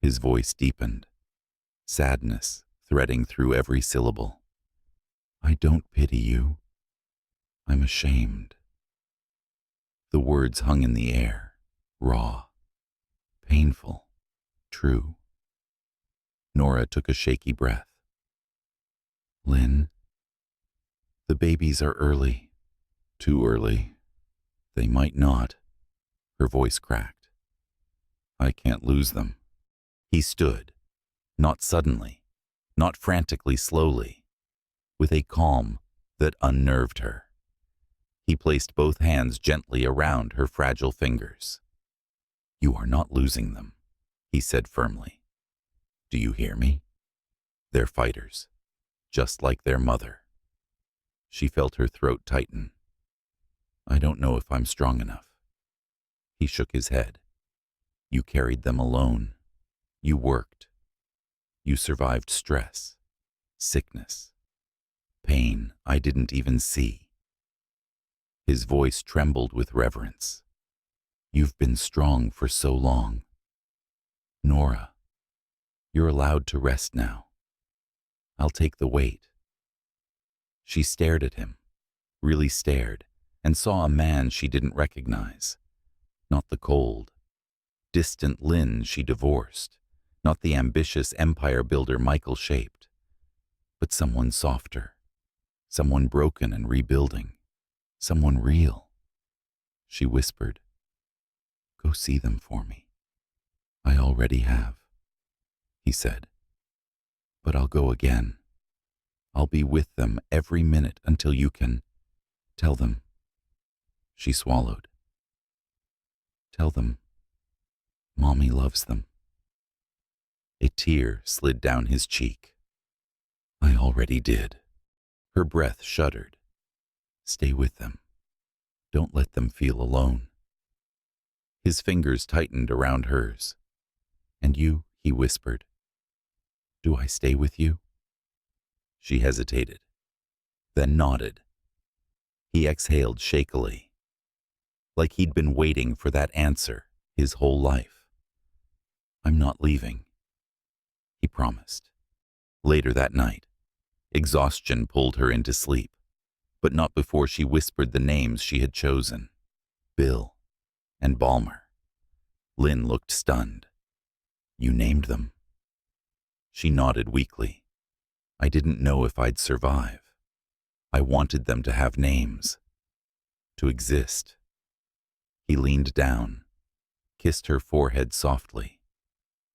His voice deepened, sadness threading through every syllable. "I don't pity you. I'm ashamed." The words hung in the air, raw, painful, true. Nora took a shaky breath. "Lynn, the babies are early. Too early. They might not." Her voice cracked. "I can't lose them." He stood, not suddenly, not frantically slowly, with a calm that unnerved her. He placed both hands gently around her fragile fingers. "You are not losing them," he said firmly. "Do you hear me? They're fighters, just like their mother." She felt her throat tighten. "I don't know if I'm strong enough." He shook his head. "You carried them alone. You worked. You survived stress, sickness, pain I didn't even see." His voice trembled with reverence. You've been strong for so long. Nora, you're allowed to rest now. I'll take the weight." She stared at him, really stared, and saw a man she didn't recognize. Not the cold, distant Lynn she divorced, not the ambitious empire builder Michael shaped, but someone softer, someone broken and rebuilding, someone real. She whispered, "Go see them for me." "I already have," he said, "but I'll go again. I'll be with them every minute until you can tell them." She swallowed. "Tell them Mommy loves them." A tear slid down his cheek. "I already did." Her breath shuddered. "Stay with them. Don't let them feel alone." His fingers tightened around hers. "And you," he whispered. "Do I stay with you?" She hesitated, then nodded. He exhaled shakily, like he'd been waiting for that answer his whole life. "I'm not leaving," he promised. Later that night, exhaustion pulled her into sleep, but not before she whispered the names she had chosen: Bill and Ballmer. Lynn looked stunned. "You named them?" She nodded weakly. "I didn't know if I'd survive. I wanted them to have names, to exist." He leaned down, kissed her forehead softly,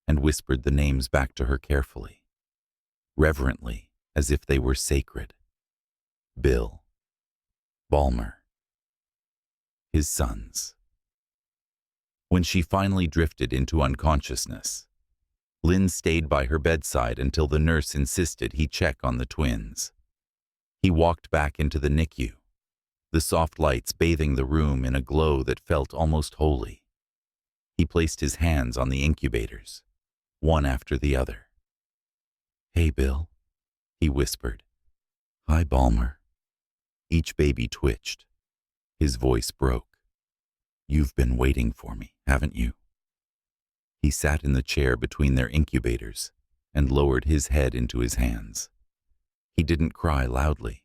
and whispered the names back to her carefully, reverently, as if they were sacred. Bill, Ballmer, his sons. When she finally drifted into unconsciousness, Lynn stayed by her bedside until the nurse insisted he check on the twins. He walked back into the NICU, the soft lights bathing the room in a glow that felt almost holy. He placed his hands on the incubators, one after the other. "Hey, Bill," he whispered. "Hi, Ballmer." Each baby twitched. His voice broke. "You've been waiting for me, haven't you?" He sat in the chair between their incubators and lowered his head into his hands. He didn't cry loudly.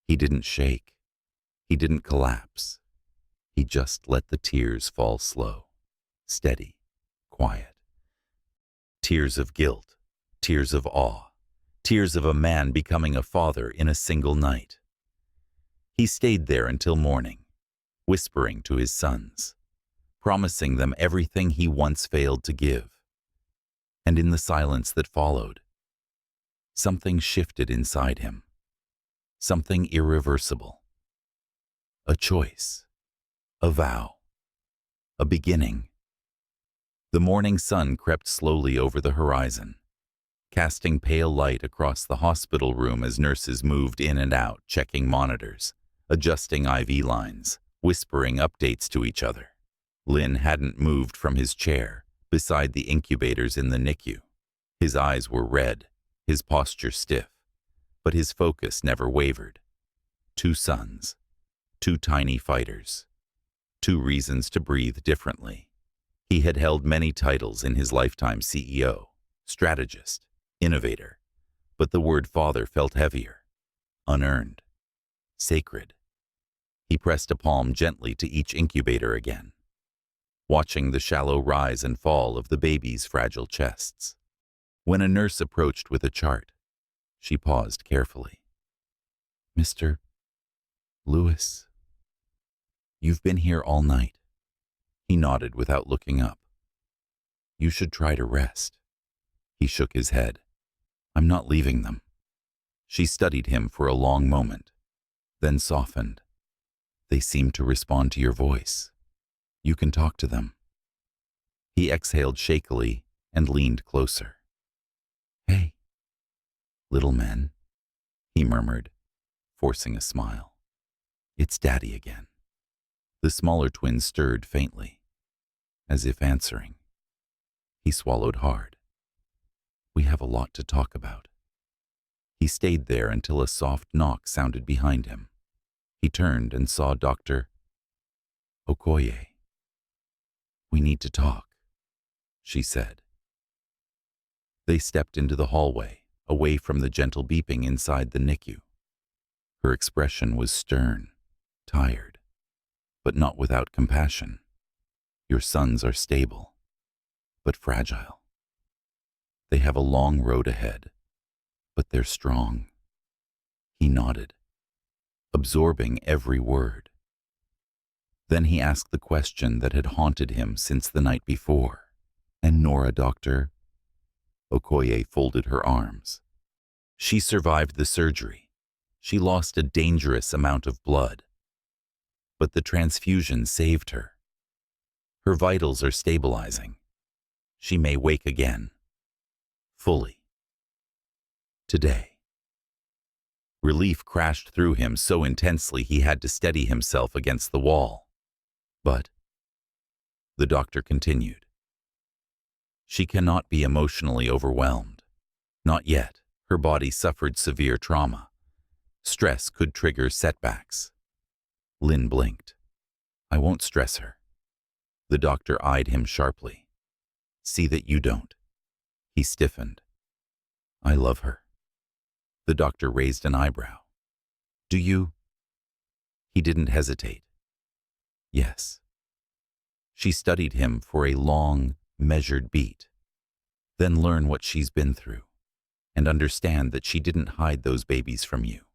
He didn't shake. He didn't collapse. He just let the tears fall slow, steady, quiet. Tears of guilt, tears of awe, tears of a man becoming a father in a single night. He stayed there until morning, whispering to his sons, promising them everything he once failed to give. And in the silence that followed, something shifted inside him, something irreversible. A choice, a vow, a beginning. The morning sun crept slowly over the horizon, casting pale light across the hospital room as nurses moved in and out, checking monitors, adjusting IV lines, whispering updates to each other. Lynn hadn't moved from his chair beside the incubators in the NICU. His eyes were red, his posture stiff, but his focus never wavered. 2 sons, 2 tiny fighters, 2 reasons to breathe differently. He had held many titles in his lifetime: CEO, strategist, innovator, but the word father felt heavier, unearned, sacred. He pressed a palm gently to each incubator again, watching the shallow rise and fall of the babies' fragile chests. When a nurse approached with a chart, she paused carefully. "Mr. Lewis, you've been here all night." He nodded without looking up. "You should try to rest." He shook his head. "I'm not leaving them." She studied him for a long moment, then softened. "They seem to respond to your voice. You can talk to them." He exhaled shakily and leaned closer. "Hey, little men," he murmured, forcing a smile. "It's Daddy again." The smaller twin stirred faintly, as if answering. He swallowed hard. "We have a lot to talk about." He stayed there until a soft knock sounded behind him. He turned and saw Dr. Okoye. "We need to talk," she said. They stepped into the hallway, away from the gentle beeping inside the NICU. Her expression was stern, tired, but not without compassion. "Your sons are stable, but fragile. They have a long road ahead, but they're strong." He nodded, absorbing every word. Then he asked the question that had haunted him since the night before. "And Nora, doctor?" Okoye folded her arms. "She survived the surgery. She lost a dangerous amount of blood. But the transfusion saved her. Her vitals are stabilizing. She may wake again. Fully. Today." Relief crashed through him so intensely he had to steady himself against the wall. "But," the doctor continued, "she cannot be emotionally overwhelmed. Not yet. Her body suffered severe trauma. Stress could trigger setbacks." Lynn blinked. "I won't stress her." The doctor eyed him sharply. "See that you don't." He stiffened. "I love her." The doctor raised an eyebrow. "Do you?" He didn't hesitate. "Yes." She studied him for a long, measured beat. "Then learn what she's been through, and understand that she didn't hide those babies from you,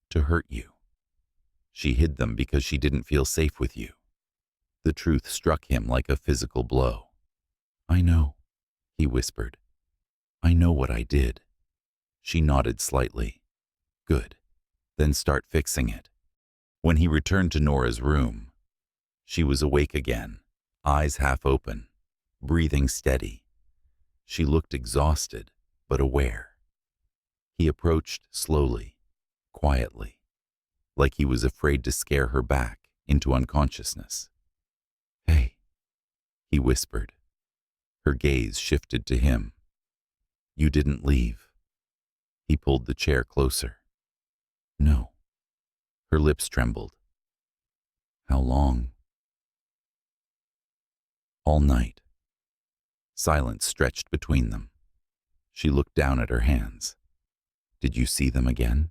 to hurt you. She hid them because she didn't feel safe with you." The truth struck him like a physical blow. "I know," he whispered. "I know what I did." She nodded slightly. "Good. Then start fixing it." When he returned to Nora's room, she was awake again, eyes half open, breathing steady. She looked exhausted, but aware. He approached slowly, quietly, like he was afraid to scare her back into unconsciousness. "Hey," he whispered. Her gaze shifted to him. "You didn't leave." He pulled the chair closer. "No." Her lips trembled. "How long?" "All night." Silence stretched between them. She looked down at her hands. "Did you see them again?"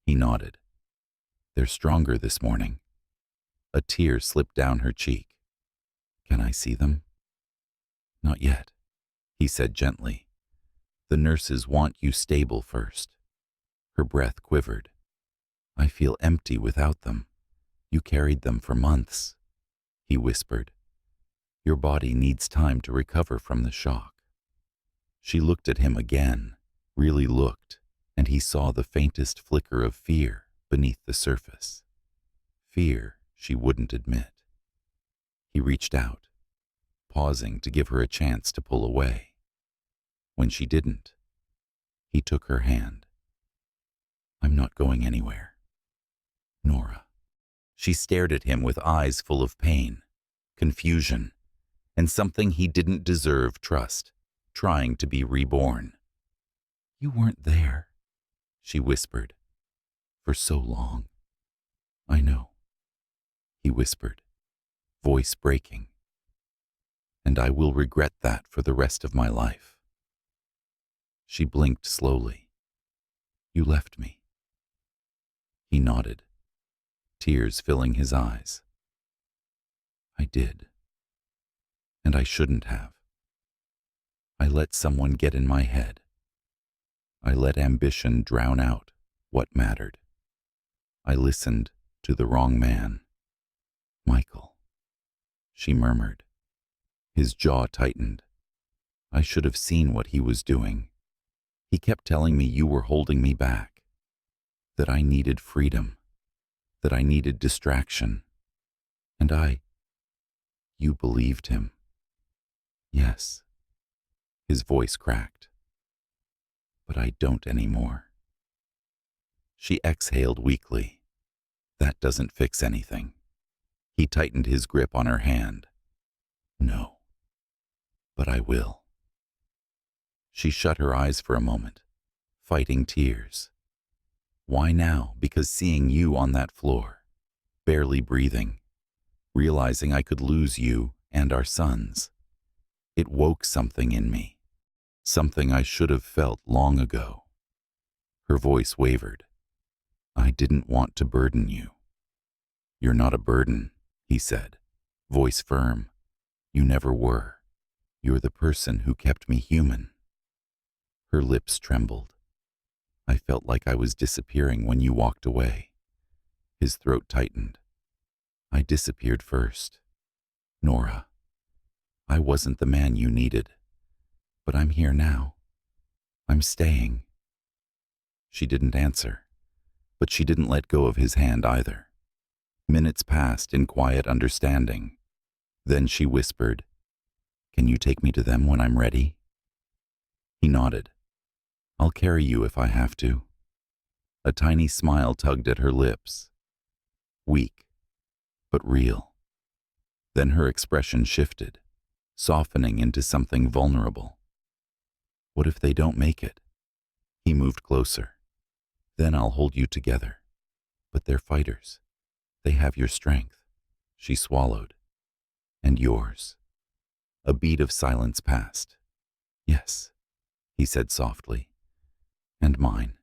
He nodded. "They're stronger this morning." A tear slipped down her cheek. "Can I see them?" "Not yet," he said gently. "The nurses want you stable first." Her breath quivered. "I feel empty without them. You carried them for months." He whispered. "Your body needs time to recover from the shock." She looked at him again, really looked, and he saw the faintest flicker of fear beneath the surface. Fear she wouldn't admit. He reached out, pausing to give her a chance to pull away. When she didn't, he took her hand. "I'm not going anywhere." "Nora." She stared at him with eyes full of pain, confusion, and something he didn't deserve, trust, trying to be reborn. "You weren't there," she whispered, "for so long." "I know," he whispered, voice breaking. "And I will regret that for the rest of my life." She blinked slowly. "You left me." He nodded, tears filling his eyes. "I did. And I shouldn't have. I let someone get in my head. I let ambition drown out what mattered. I listened to the wrong man." "Michael," she murmured. His jaw tightened. "I should have seen what he was doing. He kept telling me you were holding me back, that I needed freedom, that I needed distraction. And you believed him." "Yes." His voice cracked. "But I don't anymore." She exhaled weakly. "That doesn't fix anything." He tightened his grip on her hand. "No, but I will." She shut her eyes for a moment, fighting tears. "Why now? Because seeing you on that floor, barely breathing, realizing I could lose you and our sons. It woke something in me, something I should have felt long ago. Her voice wavered. I didn't want to burden you. You're not a burden, he said, voice firm. You never were. You're the person who kept me human. Her lips trembled. I felt like I was disappearing when you walked away. His throat tightened. I disappeared first. Nora, I wasn't the man you needed, but I'm here now. I'm staying. She didn't answer, but she didn't let go of his hand either. Minutes passed in quiet understanding. Then she whispered, Can you take me to them when I'm ready? He nodded. I'll carry you if I have to. A tiny smile tugged at her lips. Weak, but real. Then her expression shifted, softening into something vulnerable. What if they don't make it? He moved closer. Then I'll hold you together. But they're fighters. They have your strength. She swallowed. And yours. A beat of silence passed. Yes, he said softly. And mine.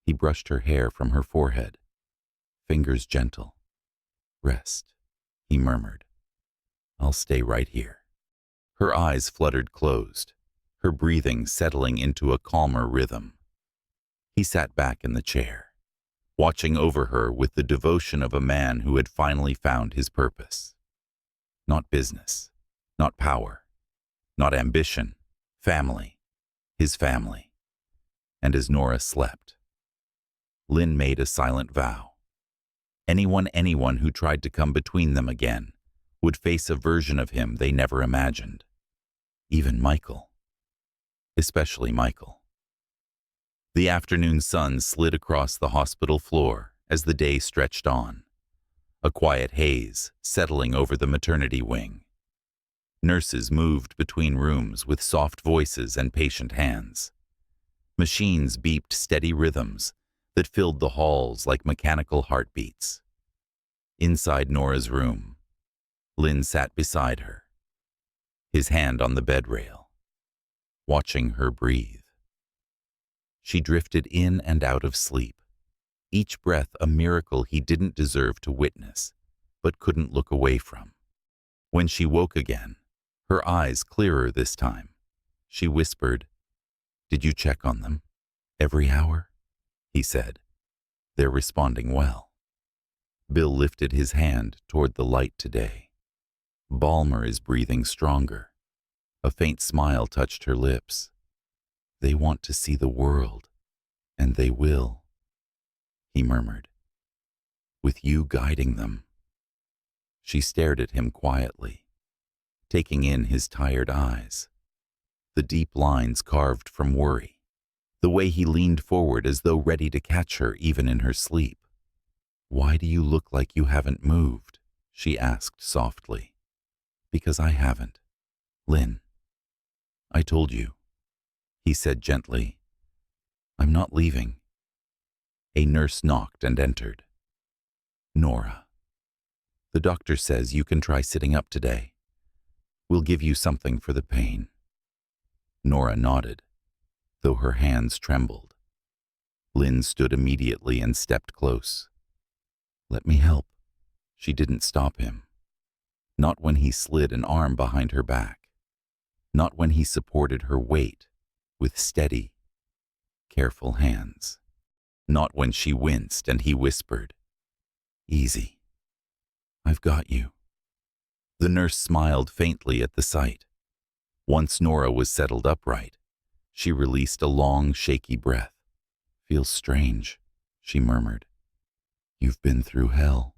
He brushed her hair from her forehead. Fingers gentle. Rest, he murmured. I'll stay right here. Her eyes fluttered closed, her breathing settling into a calmer rhythm. He sat back in the chair, watching over her with the devotion of a man who had finally found his purpose. Not business, not power, not ambition, family, his family. And as Nora slept, Lynn made a silent vow. Anyone who tried to come between them again would face a version of him they never imagined. Even Michael. Especially Michael. The afternoon sun slid across the hospital floor as the day stretched on, a quiet haze settling over the maternity wing. Nurses moved between rooms with soft voices and patient hands. Machines beeped steady rhythms that filled the halls like mechanical heartbeats. Inside Nora's room, Lynn sat beside her, his hand on the bed rail, watching her breathe. She drifted in and out of sleep, each breath a miracle he didn't deserve to witness, but couldn't look away from. When she woke again, her eyes clearer this time, she whispered, Did you check on them? Every hour? He said. They're responding well. Bill lifted his hand toward the light today. Balmer is breathing stronger. A faint smile touched her lips. They want to see the world, and they will, he murmured, with you guiding them. She stared at him quietly, taking in his tired eyes, the deep lines carved from worry, the way he leaned forward as though ready to catch her even in her sleep. Why do you look like you haven't moved? She asked softly. Because I haven't, Lynn. I told you, he said gently. I'm not leaving. A nurse knocked and entered. Nora. The doctor says you can try sitting up today. We'll give you something for the pain. Nora nodded, though her hands trembled. Lynn stood immediately and stepped close. Let me help. She didn't stop him. Not when he slid an arm behind her back. Not when he supported her weight with steady, careful hands. Not when she winced and he whispered, Easy. I've got you. The nurse smiled faintly at the sight. Once Nora was settled upright, she released a long, shaky breath. Feels strange, she murmured. You've been through hell,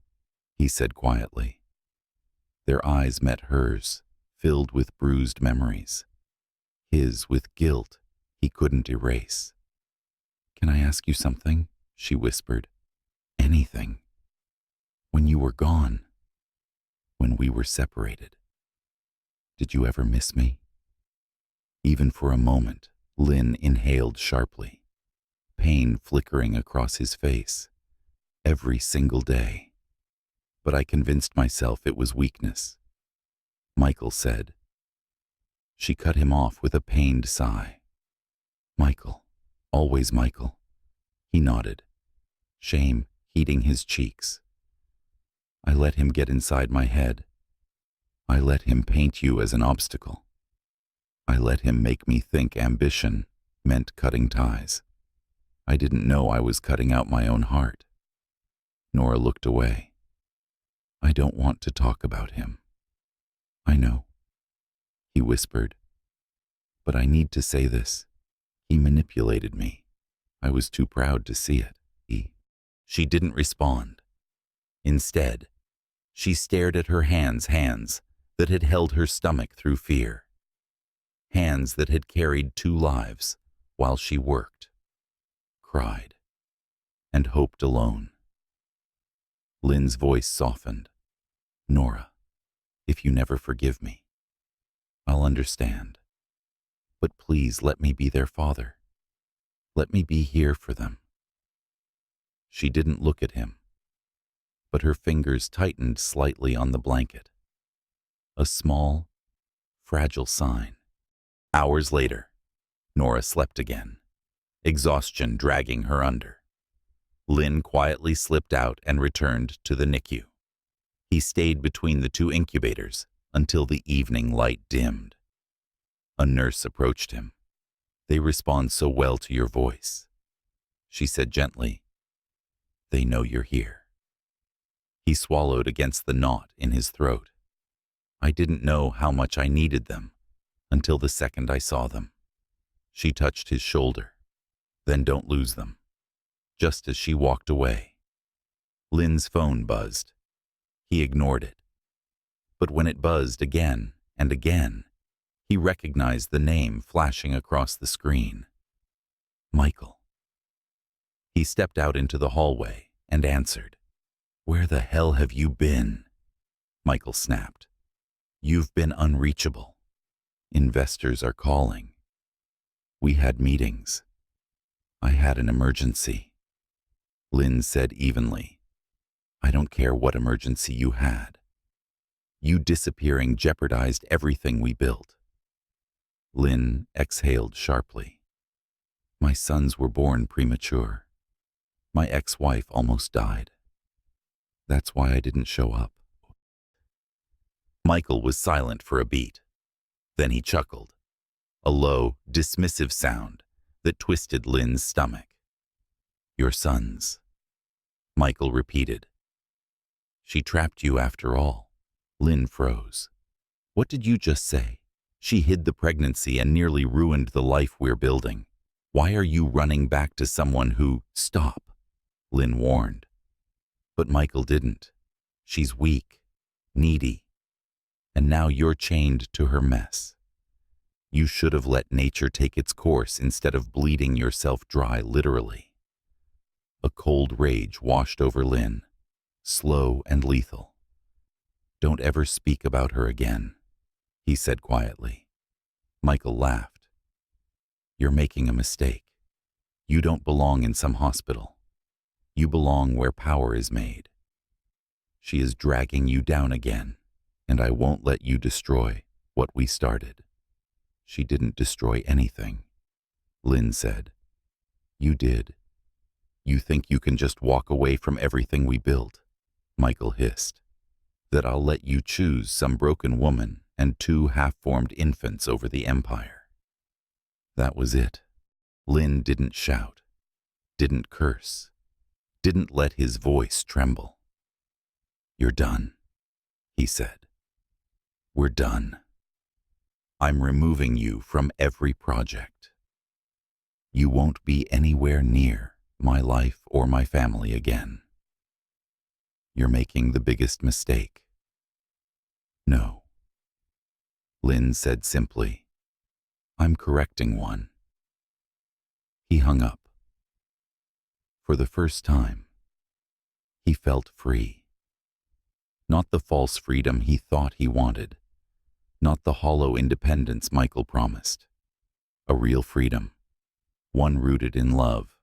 he said quietly. Their eyes met hers, filled with bruised memories. His with guilt he couldn't erase. Can I ask you something? She whispered. Anything. When you were gone, when we were separated, did you ever miss me? Even for a moment, Lynn inhaled sharply, pain flickering across his face. Every single day. But I convinced myself it was weakness. Michael said. She cut him off with a pained sigh. Michael, always Michael. He nodded, shame heating his cheeks. I let him get inside my head. I let him paint you as an obstacle. I let him make me think ambition meant cutting ties. I didn't know I was cutting out my own heart. Nora looked away. I don't want to talk about him. I know, he whispered. But I need to say this. He manipulated me. I was too proud to see it. She didn't respond. Instead, she stared at her hands that had held her stomach through fear. Hands that had carried 2 lives while she worked, cried, and hoped alone. Lynn's voice softened. Nora, if you never forgive me, I'll understand. But please let me be their father. Let me be here for them. She didn't look at him, but her fingers tightened slightly on the blanket. A small, fragile sign. Hours later, Nora slept again, exhaustion dragging her under. Lynn quietly slipped out and returned to the NICU. He stayed between the 2 incubators until the evening light dimmed. A nurse approached him. They respond so well to your voice. She said gently, they know you're here. He swallowed against the knot in his throat. I didn't know how much I needed them until the second I saw them. She touched his shoulder. Then don't lose them. Just as she walked away, Lynn's phone buzzed. He ignored it. But when it buzzed again and again, he recognized the name flashing across the screen. Michael. He stepped out into the hallway and answered. Where the hell have you been? Michael snapped. You've been unreachable. Investors are calling. We had meetings. I had an emergency. Lynn said evenly. I don't care what emergency you had. You disappearing jeopardized everything we built. Lynn exhaled sharply. My sons were born premature. My ex-wife almost died. That's why I didn't show up. Michael was silent for a beat. Then he chuckled, a low, dismissive sound that twisted Lynn's stomach. Your sons, Michael repeated. She trapped you after all. Lynn froze. What did you just say? She hid the pregnancy and nearly ruined the life we're building. Why are you running back to someone who... Stop, Lynn warned. But Michael didn't. She's weak, needy, and now you're chained to her mess. You should have let nature take its course instead of bleeding yourself dry literally. A cold rage washed over Lynn, slow and lethal. Don't ever speak about her again, he said quietly. Michael laughed. You're making a mistake. You don't belong in some hospital. You belong where power is made. She is dragging you down again, and I won't let you destroy what we started. She didn't destroy anything, Lynn said. You did. You think you can just walk away from everything we built, Michael hissed. That I'll let you choose some broken woman and 2 half-formed infants over the empire. That was it. Lynn didn't shout, didn't curse, didn't let his voice tremble. You're done, he said. We're done. I'm removing you from every project. You won't be anywhere near my life or my family again. You're making the biggest mistake. No. Lynn said simply, I'm correcting one. He hung up. For the first time, he felt free. Not the false freedom he thought he wanted, not the hollow independence Michael promised. A real freedom, one rooted in love,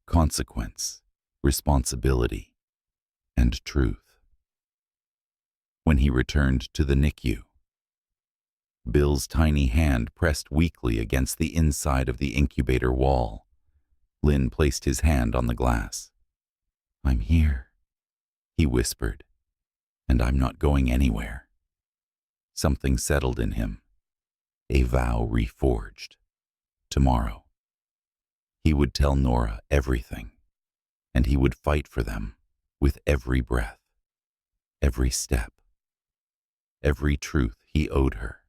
consequence, responsibility, and truth. When he returned to the NICU, Bill's tiny hand pressed weakly against the inside of the incubator wall. Lynn placed his hand on the glass. "I'm here," he whispered, "and I'm not going anywhere." Something settled in him, a vow reforged. Tomorrow, he would tell Nora everything, and he would fight for them with every breath, every step, every truth he owed her.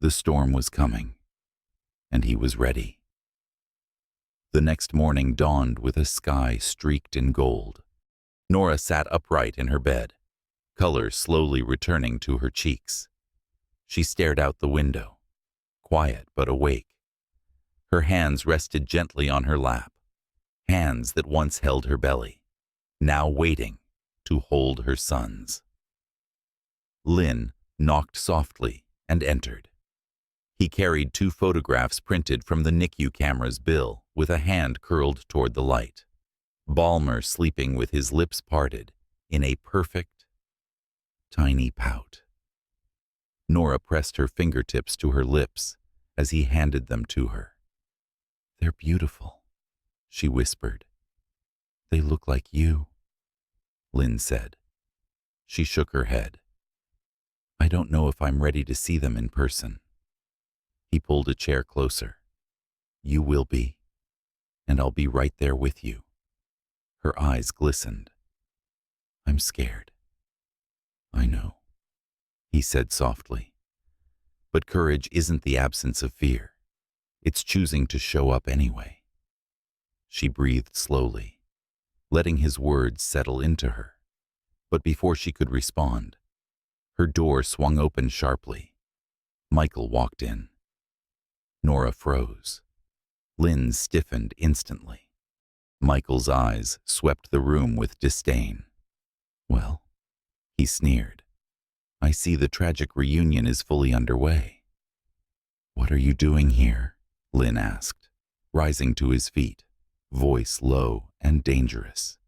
The storm was coming, and he was ready. The next morning dawned with a sky streaked in gold. Nora sat upright in her bed, color slowly returning to her cheeks. She stared out the window, quiet but awake. Her hands rested gently on her lap, hands that once held her belly, now waiting to hold her son's. Lynn knocked softly and entered. He carried 2 photographs printed from the NICU camera's bill with a hand curled toward the light. Ballmer sleeping with his lips parted in a perfect, tiny pout. Nora pressed her fingertips to her lips as he handed them to her. "They're beautiful," she whispered. "They look like you," Lynn said. She shook her head. "I don't know if I'm ready to see them in person." He pulled a chair closer. "You will be, and I'll be right there with you." Her eyes glistened. "I'm scared." "I know," he said softly. "But courage isn't the absence of fear. It's choosing to show up anyway." She breathed slowly, letting his words settle into her. But before she could respond, her door swung open sharply. Michael walked in. Nora froze. Lynn stiffened instantly. Michael's eyes swept the room with disdain. "Well," he sneered, "I see the tragic reunion is fully underway." "What are you doing here?" Lynn asked, rising to his feet, voice low and dangerous.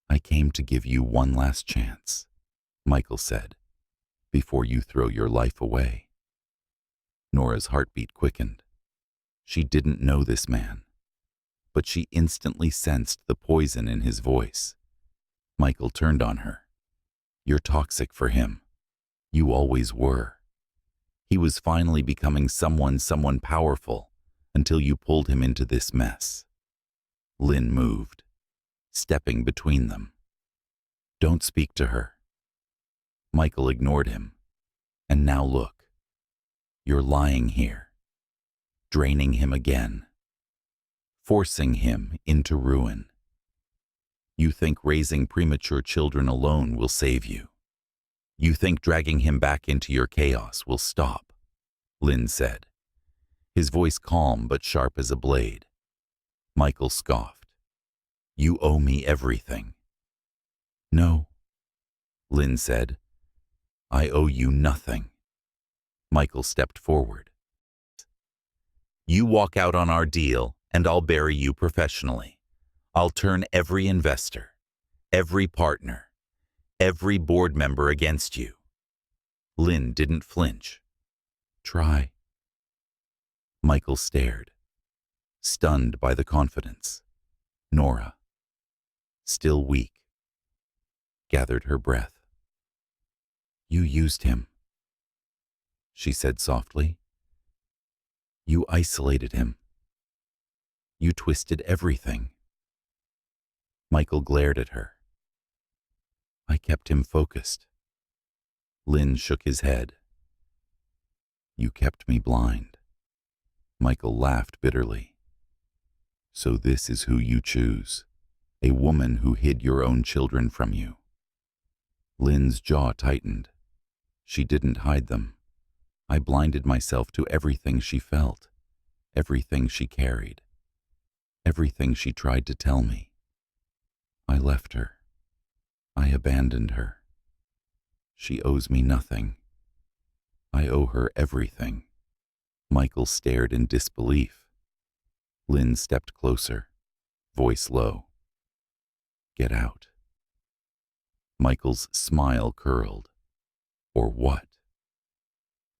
"I came to give you one last chance," Michael said, "before you throw your life away." Nora's heartbeat quickened. She didn't know this man, but she instantly sensed the poison in his voice. Michael turned on her. "You're toxic for him. You always were. He was finally becoming someone powerful until you pulled him into this mess." Lynn moved, stepping between them. "Don't speak to her." Michael ignored him. "And now look. You're lying here, draining him again, forcing him into ruin. You think raising premature children alone will save you. You think dragging him back into your chaos will stop," Lynn said, his voice calm but sharp as a blade. Michael scoffed. "You owe me everything." "No," Lynn said. "I owe you nothing." Michael stepped forward. "You walk out on our deal, and I'll bury you professionally. I'll turn every investor, every partner, every board member against you." Lynn didn't flinch. "Try." Michael stared, stunned by the confidence. Nora, still weak, gathered her breath. "You used him," she said softly. "You isolated him. You twisted everything." Michael glared at her. "I kept him focused." Lynn shook his head. "You kept me blind." Michael laughed bitterly. "So this is who you choose, a woman who hid your own children from you." Lynn's jaw tightened. "She didn't hide them. I blinded myself to everything she felt, everything she carried, everything she tried to tell me. I left her. I abandoned her. She owes me nothing. I owe her everything." Michael stared in disbelief. Lynn stepped closer, voice low. "Get out." Michael's smile curled. "Or what?"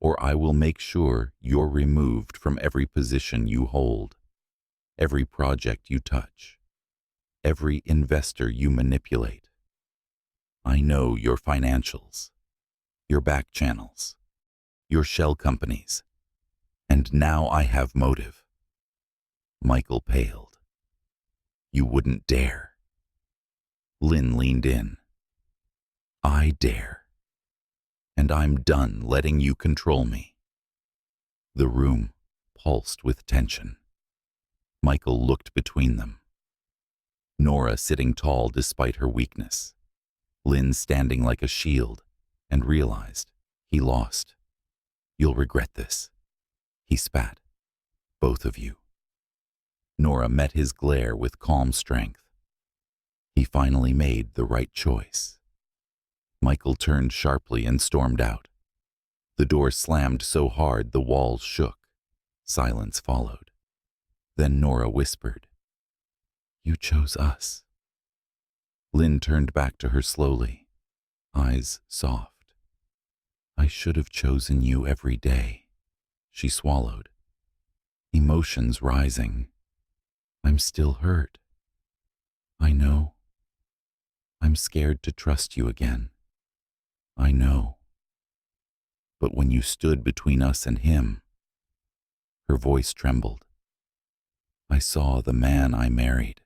or I will make sure you're removed from every position you hold, every project you touch, every investor you manipulate. I know your financials, your back channels, your shell companies, and now I have motive. Michael paled. You wouldn't dare. Lynn leaned in. I dare. And I'm done letting you control me. The room pulsed with tension. Michael looked between them. Nora sitting tall despite her weakness. Lynn standing like a shield, and realized he lost. You'll regret this. He spat. Both of you. Nora met his glare with calm strength. He finally made the right choice. Michael turned sharply and stormed out. The door slammed so hard the walls shook. Silence followed. Then Nora whispered, You chose us. Lynn turned back to her slowly, eyes soft. I should have chosen you every day. She swallowed. Emotions rising. I'm still hurt. I know. I'm scared to trust you again. I know. But when you stood between us and him, her voice trembled. I saw the man I married.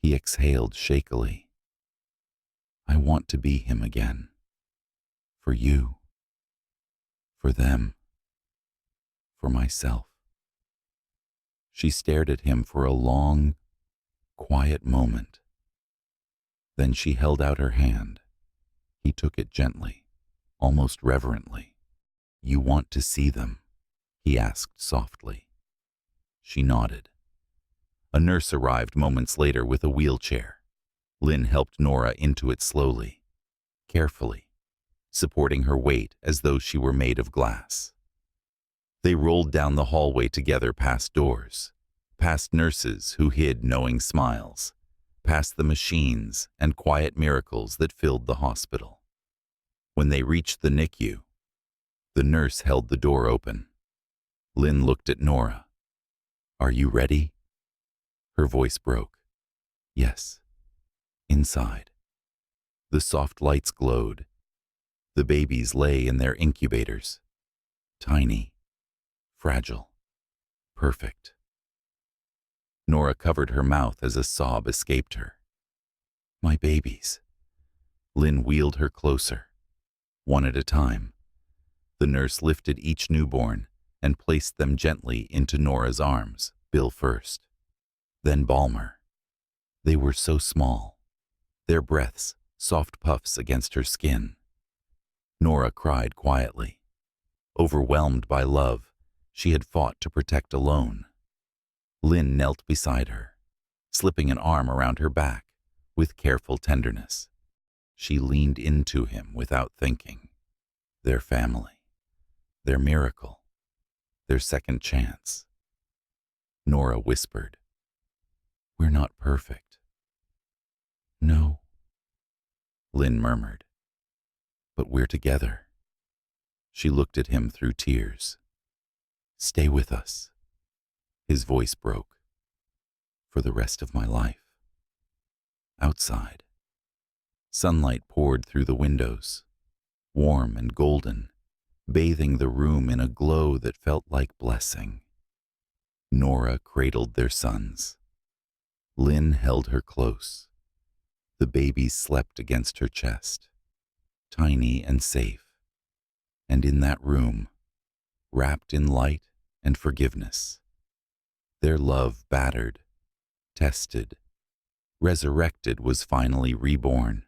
He exhaled shakily. I want to be him again. For you. For them. For myself. She stared at him for a long, quiet moment. Then she held out her hand. He took it gently, almost reverently. You want to see them? He asked softly. She nodded. A nurse arrived moments later with a wheelchair. Lynn helped Nora into it slowly, carefully, supporting her weight as though she were made of glass. They rolled down the hallway together past doors, past nurses who hid knowing smiles, past the machines and quiet miracles that filled the hospital. When they reached the NICU, the nurse held the door open. Lynn looked at Nora. Are you ready? Her voice broke. Yes. Inside. The soft lights glowed. The babies lay in their incubators. Tiny. Fragile. Perfect. Nora covered her mouth as a sob escaped her. My babies. Lynn wheeled her closer. One at a time. The nurse lifted each newborn and placed them gently into Nora's arms, Bill first. Then Balmer. They were so small. Their breaths, soft puffs against her skin. Nora cried quietly. Overwhelmed by love, she had fought to protect alone. Lynn knelt beside her, slipping an arm around her back with careful tenderness. She leaned into him without thinking. Their family, their miracle, their second chance. Nora whispered, We're not perfect. No, Lynn murmured, but we're together. She looked at him through tears. Stay with us. His voice broke. For the rest of my life. Outside. Sunlight poured through the windows, warm and golden, bathing the room in a glow that felt like blessing. Nora cradled their sons. Lynn held her close. The babies slept against her chest, tiny and safe. And in that room, wrapped in light and forgiveness, their love battered, tested, resurrected was finally reborn.